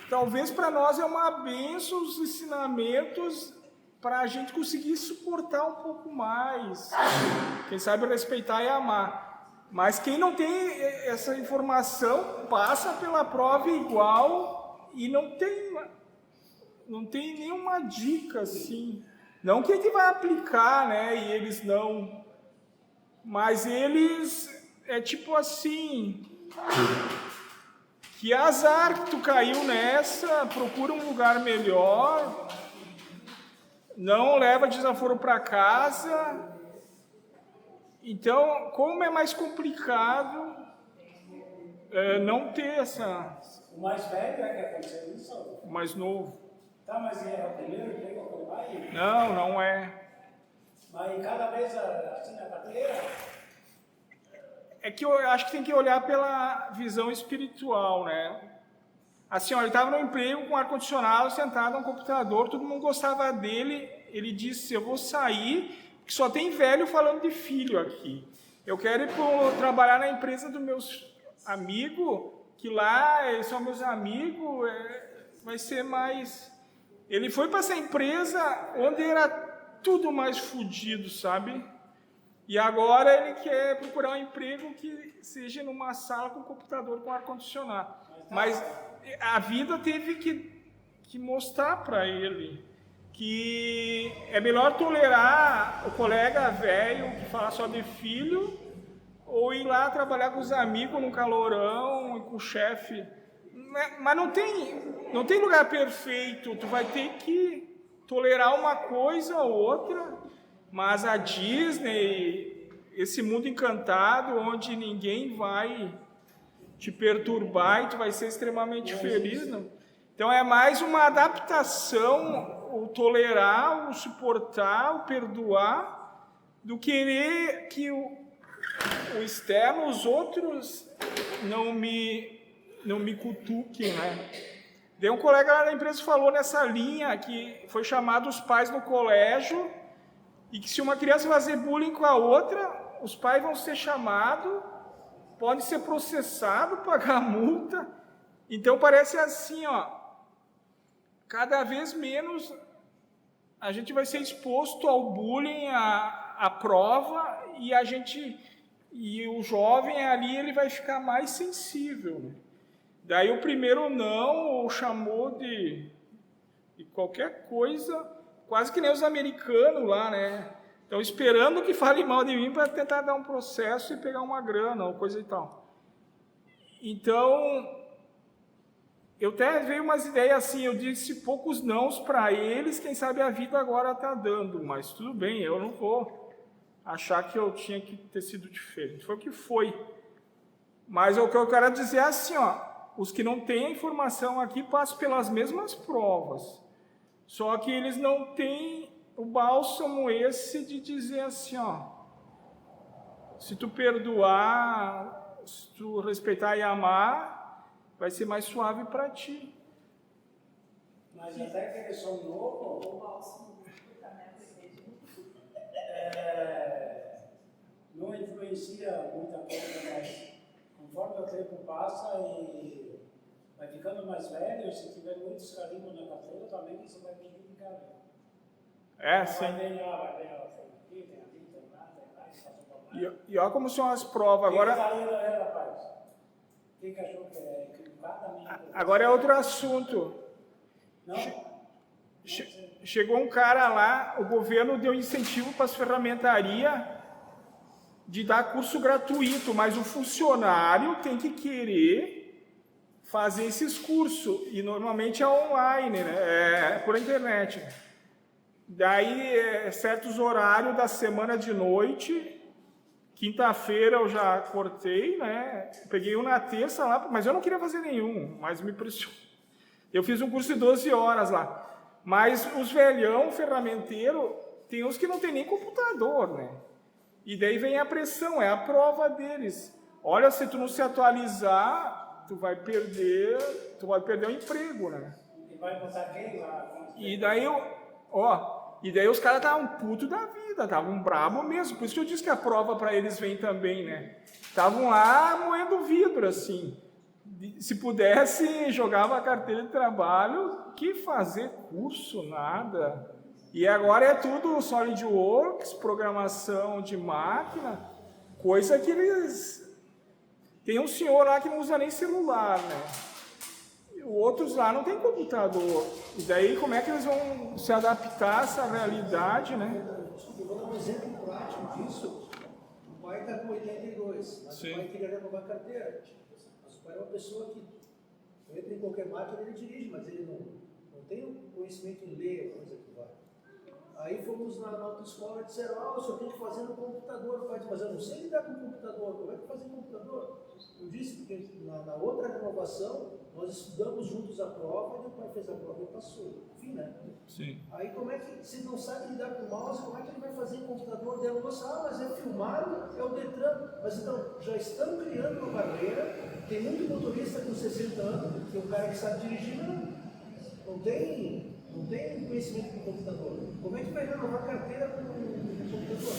talvez para nós é uma bênção os ensinamentos para a gente conseguir suportar um pouco mais, quem sabe respeitar e amar. Mas quem não tem essa informação passa pela prova igual e não tem nenhuma dica assim. Não que a gente vai aplicar, né? E eles não. Mas eles é tipo assim. Que azar que tu caiu nessa, procura um lugar melhor. Não leva desaforo para casa. Então, como é mais complicado não ter essa. O mais velho é que aconteceu isso? O mais novo. Tá, mas é o primeiro emprego que ele vai? Não, não é. Mas cada vez assim na carteira? É que eu acho que tem que olhar pela visão espiritual, né? Assim, ó, ele estava no emprego com ar-condicionado, sentado no computador, todo mundo gostava dele. Ele disse: eu vou sair, porque só tem velho falando de filho aqui. Eu quero ir trabalhar na empresa dos meus amigos, que lá eles são meus amigos, vai ser mais... Ele foi para essa empresa onde era tudo mais fodido, sabe? E agora ele quer procurar um emprego que seja numa sala com computador com ar-condicionado. Mas a vida teve que mostrar para ele que é melhor tolerar o colega velho que fala só de filho ou ir lá trabalhar com os amigos no calorão e com o chefe. Mas não tem lugar perfeito, tu vai ter que tolerar uma coisa ou outra. Mas a Disney, esse mundo encantado, onde ninguém vai te perturbar e tu vai ser extremamente feliz, não? Então é mais uma adaptação, o tolerar, o suportar, o perdoar, do querer que o externo, os outros, não me cutuquem, né? Daí um colega lá da empresa falou nessa linha que foi chamado os pais no colégio e que se uma criança fazer bullying com a outra, os pais vão ser chamados, podem ser processados, pagar multa. Então parece assim, ó, cada vez menos a gente vai ser exposto ao bullying, à prova, e o jovem ali ele vai ficar mais sensível, né? Daí o primeiro não o chamou de qualquer coisa, quase que nem os americanos lá, né? Estão esperando que fale mal de mim para tentar dar um processo e pegar uma grana ou coisa e tal. Então, eu até veio umas ideias assim, eu disse poucos nãos para eles, quem sabe a vida agora está dando, mas tudo bem, eu não vou achar que eu tinha que ter sido diferente, foi o que foi. Mas o que eu quero dizer é assim, ó, os que não têm a informação aqui passam pelas mesmas provas, só que eles não têm o bálsamo esse de dizer assim, ó, se tu perdoar, se tu respeitar e amar, vai ser mais suave para ti. Mas até que eles são novos, O bálsamo não influencia muita coisa, mas conforme o tempo passa e vai ficando mais velho, se tiver muitos carimbos na carteira, também você vai pedir de carimbo. Sim. Vai ver lá, tem aqui, tem lá, E olha como são as provas. Agora, rapaz? Quem que achou que é equivocadamente? agora é outro assunto. Não? Chegou um cara lá, o governo deu incentivo para as ferramentarias de dar curso gratuito, mas o funcionário tem que querer fazer esses cursos, e normalmente é online, né? É por internet. Daí, certos horários da semana de noite, quinta-feira eu já cortei, né? Peguei um na terça lá, mas eu não queria fazer nenhum, mas me pressionou. Eu fiz um curso de 12 horas lá. Mas os velhão, ferramenteiro, tem uns que não tem nem computador, né? E daí vem a pressão, é a prova deles. Olha, se tu não se atualizar, tu vai perder o emprego, né? E vai botar quem lá? E daí os caras estavam putos da vida, estavam brabo mesmo. Por isso que eu disse que a prova para eles vem também, né? Estavam lá moendo vidro, assim. Se pudesse, jogava a carteira de trabalho, que fazer curso, nada. E agora é tudo SolidWorks, programação de máquina, coisa que eles... Tem um senhor lá que não usa nem celular, né? Outros lá não tem computador. E daí como é que eles vão se adaptar a essa realidade, né? Eu vou dar um exemplo prático disso. O pai está com 82, mas Sim. o pai queria renovar a carteira. Mas o pai é uma pessoa que entra em qualquer máquina, ele dirige, mas ele não tem o conhecimento em ler a coisa que vai. Aí fomos na autoescola e disseram, o senhor tem que fazer no computador. O pai disse, mas eu não sei lidar com o computador, como é que faz em computador? Eu disse, porque na outra renovação, nós estudamos juntos a prova, e o pai fez a prova e passou. Enfim, né? Sim. Aí como é que, se não sabe lidar com o mouse, como é que ele vai fazer em computador dela? Mas é filmado, é o Detran. Mas então, já estão criando uma barreira, tem muito motorista com 60 anos, que é um cara que sabe dirigir, não tem conhecimento com computador. Como é que vai renovar carteira com computador?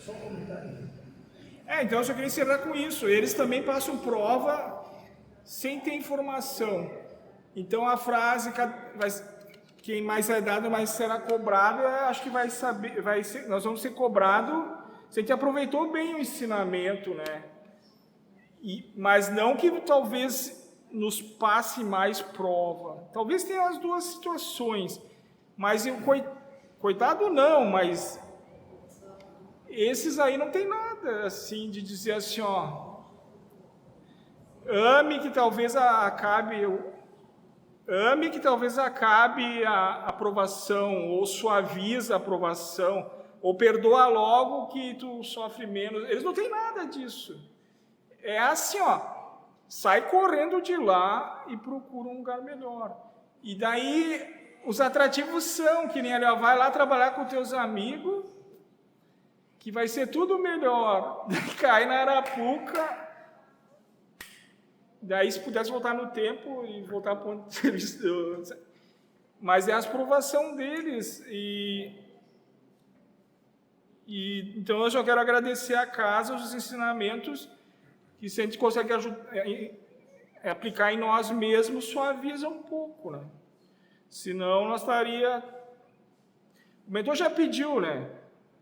Só um comentário. Então eu só queria encerrar com isso. Eles também passam prova sem ter informação. Então a frase, quem mais é dado, mais será cobrado, acho que nós vamos ser cobrados se a gente aproveitou bem o ensinamento, né? Mas não que talvez nos passe mais prova. Talvez tenha as duas situações, mas coitado não, mas esses aí não tem nada assim de dizer assim, ame que talvez acabe a aprovação, ou suaviza a aprovação, ou perdoa logo que tu sofre menos. Eles não têm nada disso. É assim, sai correndo de lá e procura um lugar melhor. E daí os atrativos são que nem ali, vai lá trabalhar com teus amigos, que vai ser tudo melhor. Cai na Arapuca. Daí se pudesse voltar no tempo e voltar para onde serviço. Mas é a aprovação deles. Então eu só quero agradecer a casa os ensinamentos que se a gente consegue aplicar em nós mesmos, suaviza um pouco, né? Senão nós estaria... O mentor já pediu, né?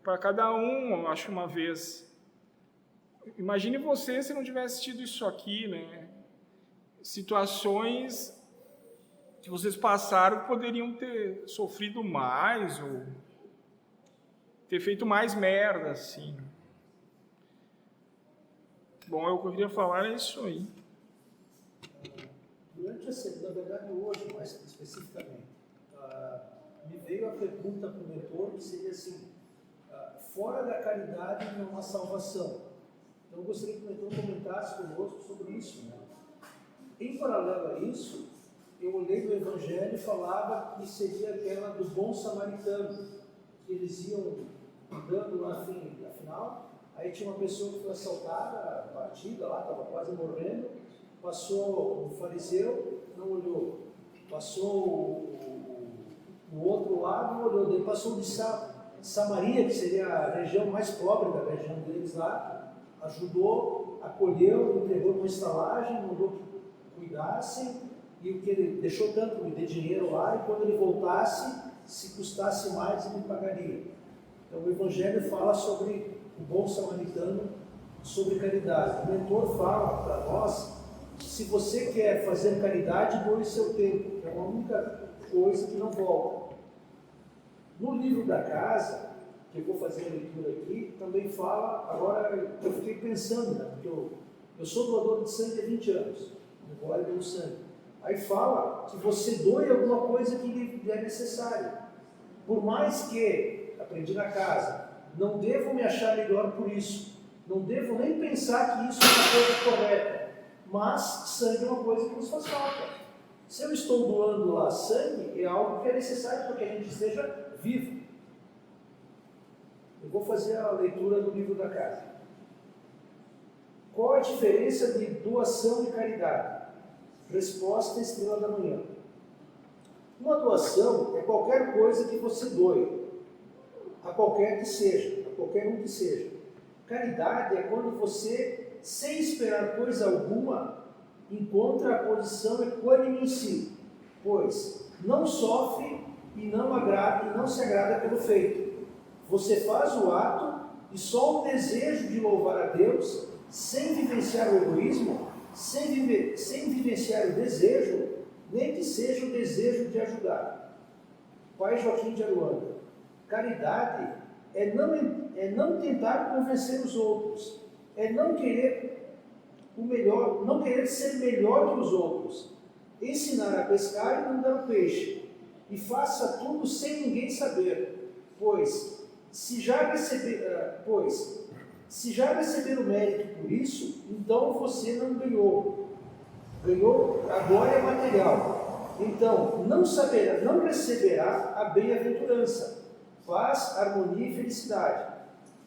Para cada um, eu acho, uma vez. Imagine você se não tivesse tido isso aqui, né? Situações que vocês passaram que poderiam ter sofrido mais ou ter feito mais merda, assim. Bom, o que eu queria falar é isso aí. Durante a semana, na verdade hoje, mais especificamente, me veio a pergunta para o mentor, que seria assim, fora da caridade não há salvação. Então eu gostaria que o mentor comentasse conosco sobre isso, né? Em paralelo a isso, eu olhei no Evangelho e falava que seria aquela do bom samaritano, que eles iam andando lá, afinal, aí tinha uma pessoa que foi assaltada, batida lá, estava quase morrendo, passou o fariseu, não olhou, passou o outro lado, não olhou, daí passou de Samaria, que seria a região mais pobre da região deles lá, ajudou, acolheu, entregou uma estalagem, mandou que cuidassem, e o que ele deixou tanto, me dê dinheiro lá, e quando ele voltasse, se custasse mais, ele pagaria. Então o Evangelho fala sobre o bom samaritano, sobre caridade. O mentor fala para nós, se você quer fazer caridade, doe seu tempo, que é a única coisa que não volta. No livro da casa, que eu vou fazer a leitura aqui, também fala, agora eu fiquei pensando, né, porque eu sou doador de sangue há 20 anos, no Glória pelo Sangue. Aí fala que você doe alguma coisa que lhe é necessário. Por mais que, aprendi na casa, não devo me achar melhor por isso, não devo nem pensar que isso é uma coisa correta, mas sangue é uma coisa que nos faz falta. Se eu estou doando lá sangue, é algo que é necessário para que a gente esteja vivo. Eu vou fazer a leitura do livro da casa. Qual a diferença de doação e caridade? Resposta: estrela da manhã. Uma doação é qualquer coisa que você doe, a qualquer que seja, a qualquer um que seja. Caridade é quando você, sem esperar coisa alguma, encontra a posição equânime em si, pois não sofre e não se agrada pelo feito. Você faz o ato e só o desejo de louvar a Deus, sem vivenciar o egoísmo, sem vivenciar o desejo, nem que seja o desejo de ajudar. Pai Joaquim de Aruanda. Caridade é não tentar convencer os outros, é não querer o melhor, não querer ser melhor que os outros, ensinar a pescar e não dar o peixe, e faça tudo sem ninguém saber, pois se já receber o mérito por isso, então você não ganhou. Ganhou a glória material. Então, não receberá a bem-aventurança, paz, harmonia e felicidade.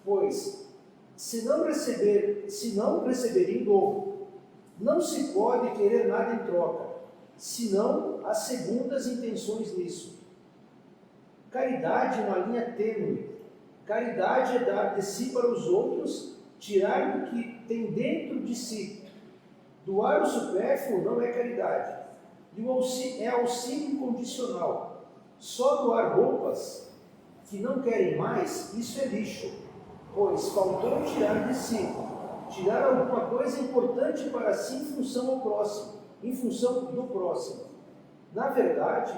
Pois, se não receber em dobro, não se pode querer nada em troca, senão as segundas intenções nisso. Caridade é uma linha tênue. Caridade é dar de si para os outros, tirar do que tem dentro de si. Doar o supérfluo não é caridade. É auxílio incondicional. Só doar roupas que não querem mais, isso é lixo, pois faltou tirar de si. Tirar alguma coisa importante para si em função do próximo. Na verdade,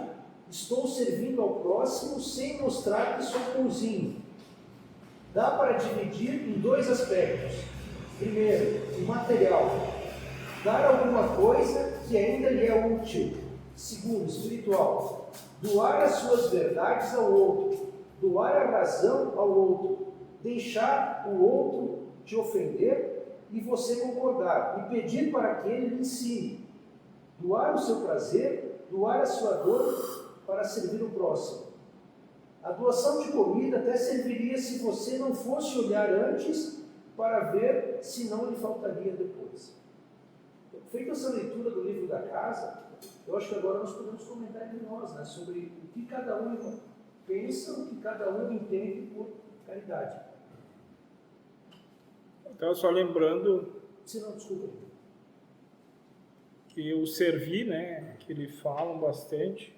estou servindo ao próximo sem mostrar que sou bonzinho. Dá para dividir em dois aspectos. Primeiro, o material. Dar alguma coisa que ainda lhe é útil. Segundo, espiritual. Doar as suas verdades ao outro. Doar a razão ao outro. Deixar o outro te ofender e você concordar. E pedir para que ele lhe ensine. Doar o seu prazer, doar a sua dor para servir o próximo. A doação de comida até serviria se você não fosse olhar antes para ver se não lhe faltaria depois. Feita essa leitura do livro da casa, eu acho que agora nós podemos comentar entre nós, né, sobre o que cada um pensa, o que cada um entende por caridade. Então, só lembrando Se não, desculpa. que o servir, né, que eles falam bastante,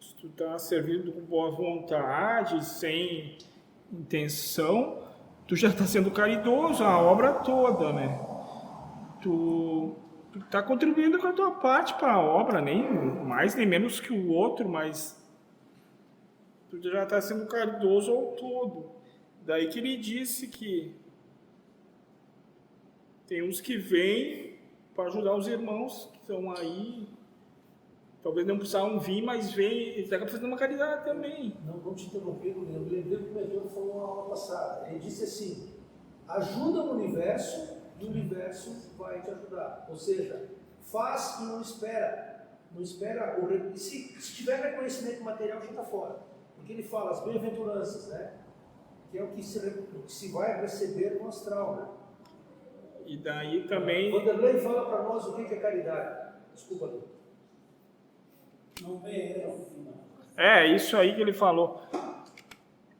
se tu está servindo com boa vontade, sem intenção, tu já está sendo caridoso a obra toda, né? Tu está contribuindo com a tua parte para a obra, nem mais nem menos que o outro, mas tu já está sendo caridoso ao todo. Daí que ele disse que tem uns que vêm para ajudar os irmãos que estão aí, talvez não precisavam vir, mas vêm, ele está fazendo uma caridade também. Não vamos te interromper, eu lembrei do que o Medeiros falou na aula passada. Ele disse assim: ajuda o universo e o universo vai te ajudar. Ou seja, faz e não espera. Não espera. Se tiver reconhecimento material, já está fora. Porque ele fala as bem-aventuranças, né? Que é o que se vai receber no astral, né? E daí também. Vanderlei fala para nós o que é caridade. Desculpa, Lu. Não vê erro. É, isso aí que ele falou.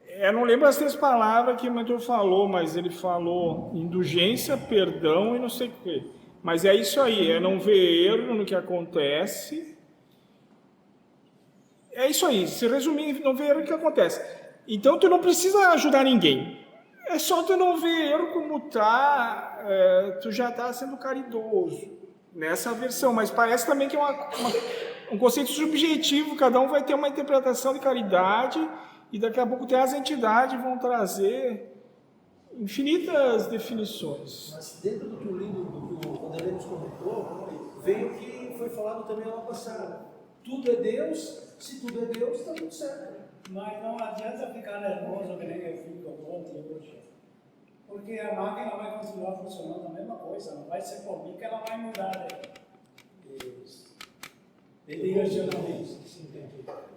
Eu não lembro as 3 palavras que o mentor falou, mas ele falou indulgência, perdão e não sei o quê. Mas é isso aí, é não ver erro no que acontece. É isso aí, se resumir, não ver erro no que acontece. Então tu não precisa ajudar ninguém. É só tu não ver erro como tá, tu já está sendo caridoso nessa versão. Mas parece também que é um conceito subjetivo, cada um vai ter uma interpretação de caridade. E daqui a pouco as entidades vão trazer infinitas definições. Mas dentro do que o lindo, do que o Vanderlei nos comentou, veio o que foi falado também lá passada. Tudo é Deus, se tudo é Deus, está tudo certo. Mas não adianta ficar nervoso que nem eu fico ontem hoje. Porque a máquina vai continuar funcionando a mesma coisa, não vai ser por mim que ela vai mudar de direcionamento.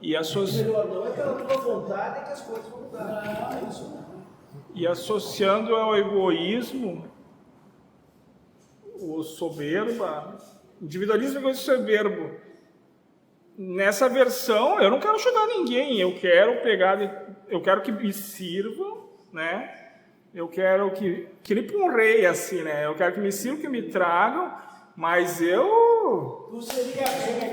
E Melhor não é pela tua vontade que as coisas vão mudar. É isso, né? E associando ao egoísmo, o soberba, individualismo e egoísmo soberbo. Nessa versão, eu não quero ajudar ninguém, eu quero que me sirvam, né? Eu quero que nem para um rei, assim, né? Eu quero que me sirvam, que me tragam, mas eu... Tu seria aquele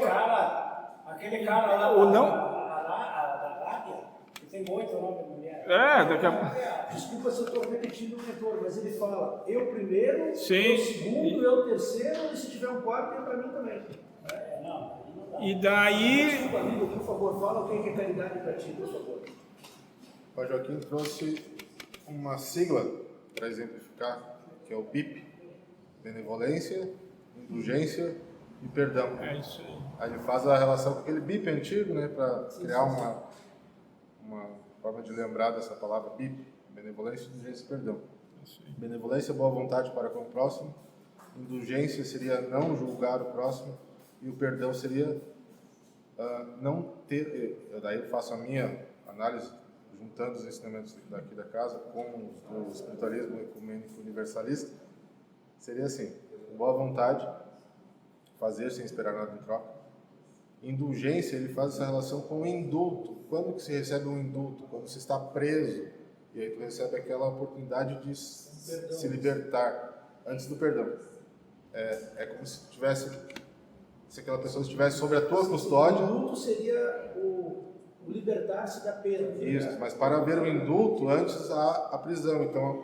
cara lá Ou não? da Arábia, que tem 8 ou 9 mulheres. Daqui a... Desculpa se eu estou repetindo o mentor, mas ele fala, eu primeiro, Sim. eu segundo, eu terceiro, e se tiver um quarto, eu para mim também. E daí... Desculpa, amigo, por favor, fala o que é caridade para ti, por favor. O Pai Joaquim trouxe uma sigla para exemplificar, que é o BIP, benevolência, indulgência e perdão. É isso aí. Aí ele faz a relação com aquele BIP antigo, né, para criar uma forma de lembrar dessa palavra BIP, benevolência, indulgência e perdão. Benevolência, boa vontade para com o próximo. Indulgência seria não julgar o próximo. E o perdão seria não ter... Daí eu faço a minha análise, juntando os ensinamentos daqui da casa com o espiritualismo ecumênico universalista. Seria assim: boa vontade, fazer sem esperar nada em troca. Indulgência, ele faz essa relação com o indulto. Quando que se recebe um indulto? Quando se está preso. E aí tu recebe aquela oportunidade de se libertar antes do perdão. É como se tivesse, se aquela pessoa estivesse sob a tua custódia. O indulto seria o libertar-se da pena. Isso, mas para haver o indulto, antes há a prisão. Então,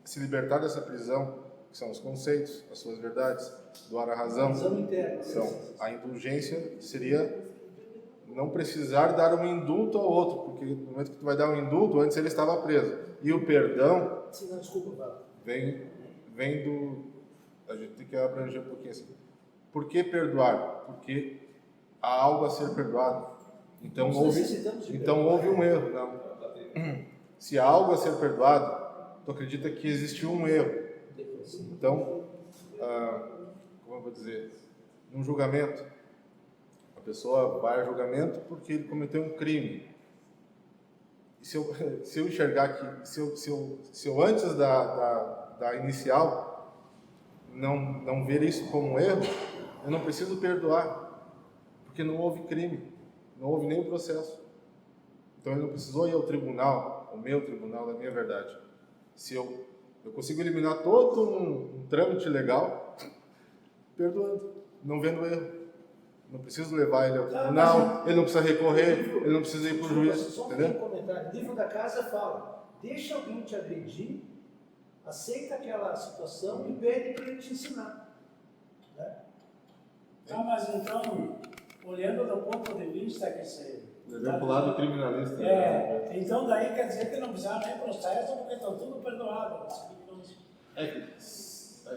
se libertar dessa prisão, que são os conceitos, as suas verdades, doar a razão. Então, a indulgência seria não precisar dar um indulto ao outro, porque no momento que tu vai dar um indulto, antes ele estava preso. E o perdão vem do... A gente tem que abranger um pouquinho assim. Por que perdoar? Porque há algo a ser perdoado. Então houve um erro. Não. Se há algo a ser perdoado, tu acredita que existiu um erro. Então, como eu vou dizer, num julgamento, a pessoa vai a julgamento porque ele cometeu um crime. E se eu enxergar que, se eu antes da inicial não ver isso como um erro, eu não preciso perdoar, porque não houve crime, não houve nenhum processo. Então ele não precisou ir ao tribunal, ao meu tribunal, da minha verdade. Se eu consigo eliminar todo um trâmite legal, perdoando, não vendo erro. Não preciso levar ele ao tribunal, ele não precisa recorrer, ele não precisa ir para o juiz. Só um comentário. O livro da casa fala: deixa alguém te agredir, aceita aquela situação e pede para ele te ensinar. Né? Mas então, olhando do ponto de vista que se... Levei para o lado criminalista. Então daí quer dizer que não precisa nem processo, porque estão tudo perdoado.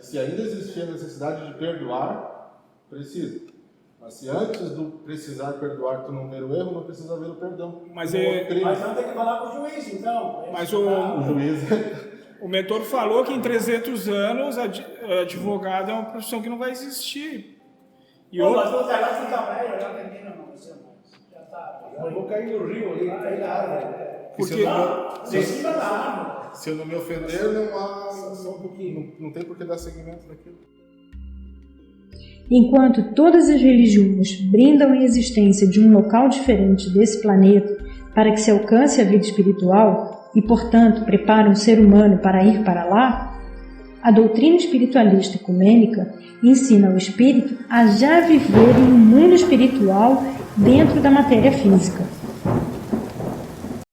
Se ainda existir a necessidade de perdoar, precisa. Mas se antes do precisar perdoar tu não ver o erro, não precisa ver o perdão. Mas não tem que falar com o juiz, então. Mas o juiz... O mentor falou que em 300 anos advogado é uma profissão que não vai existir. Mas o cara fica velho, já termina, não precisa mais. Já está. Eu vou cair no rio ali, cair na árvore. Porque se eu não me ofender, não há... Não tem por que dar seguimento naquilo. Enquanto todas as religiões brindam a existência de um local diferente desse planeta para que se alcance a vida espiritual e, portanto, preparam o ser humano para ir para lá, a doutrina espiritualista ecumênica ensina o espírito a já viver em um mundo espiritual dentro da matéria física.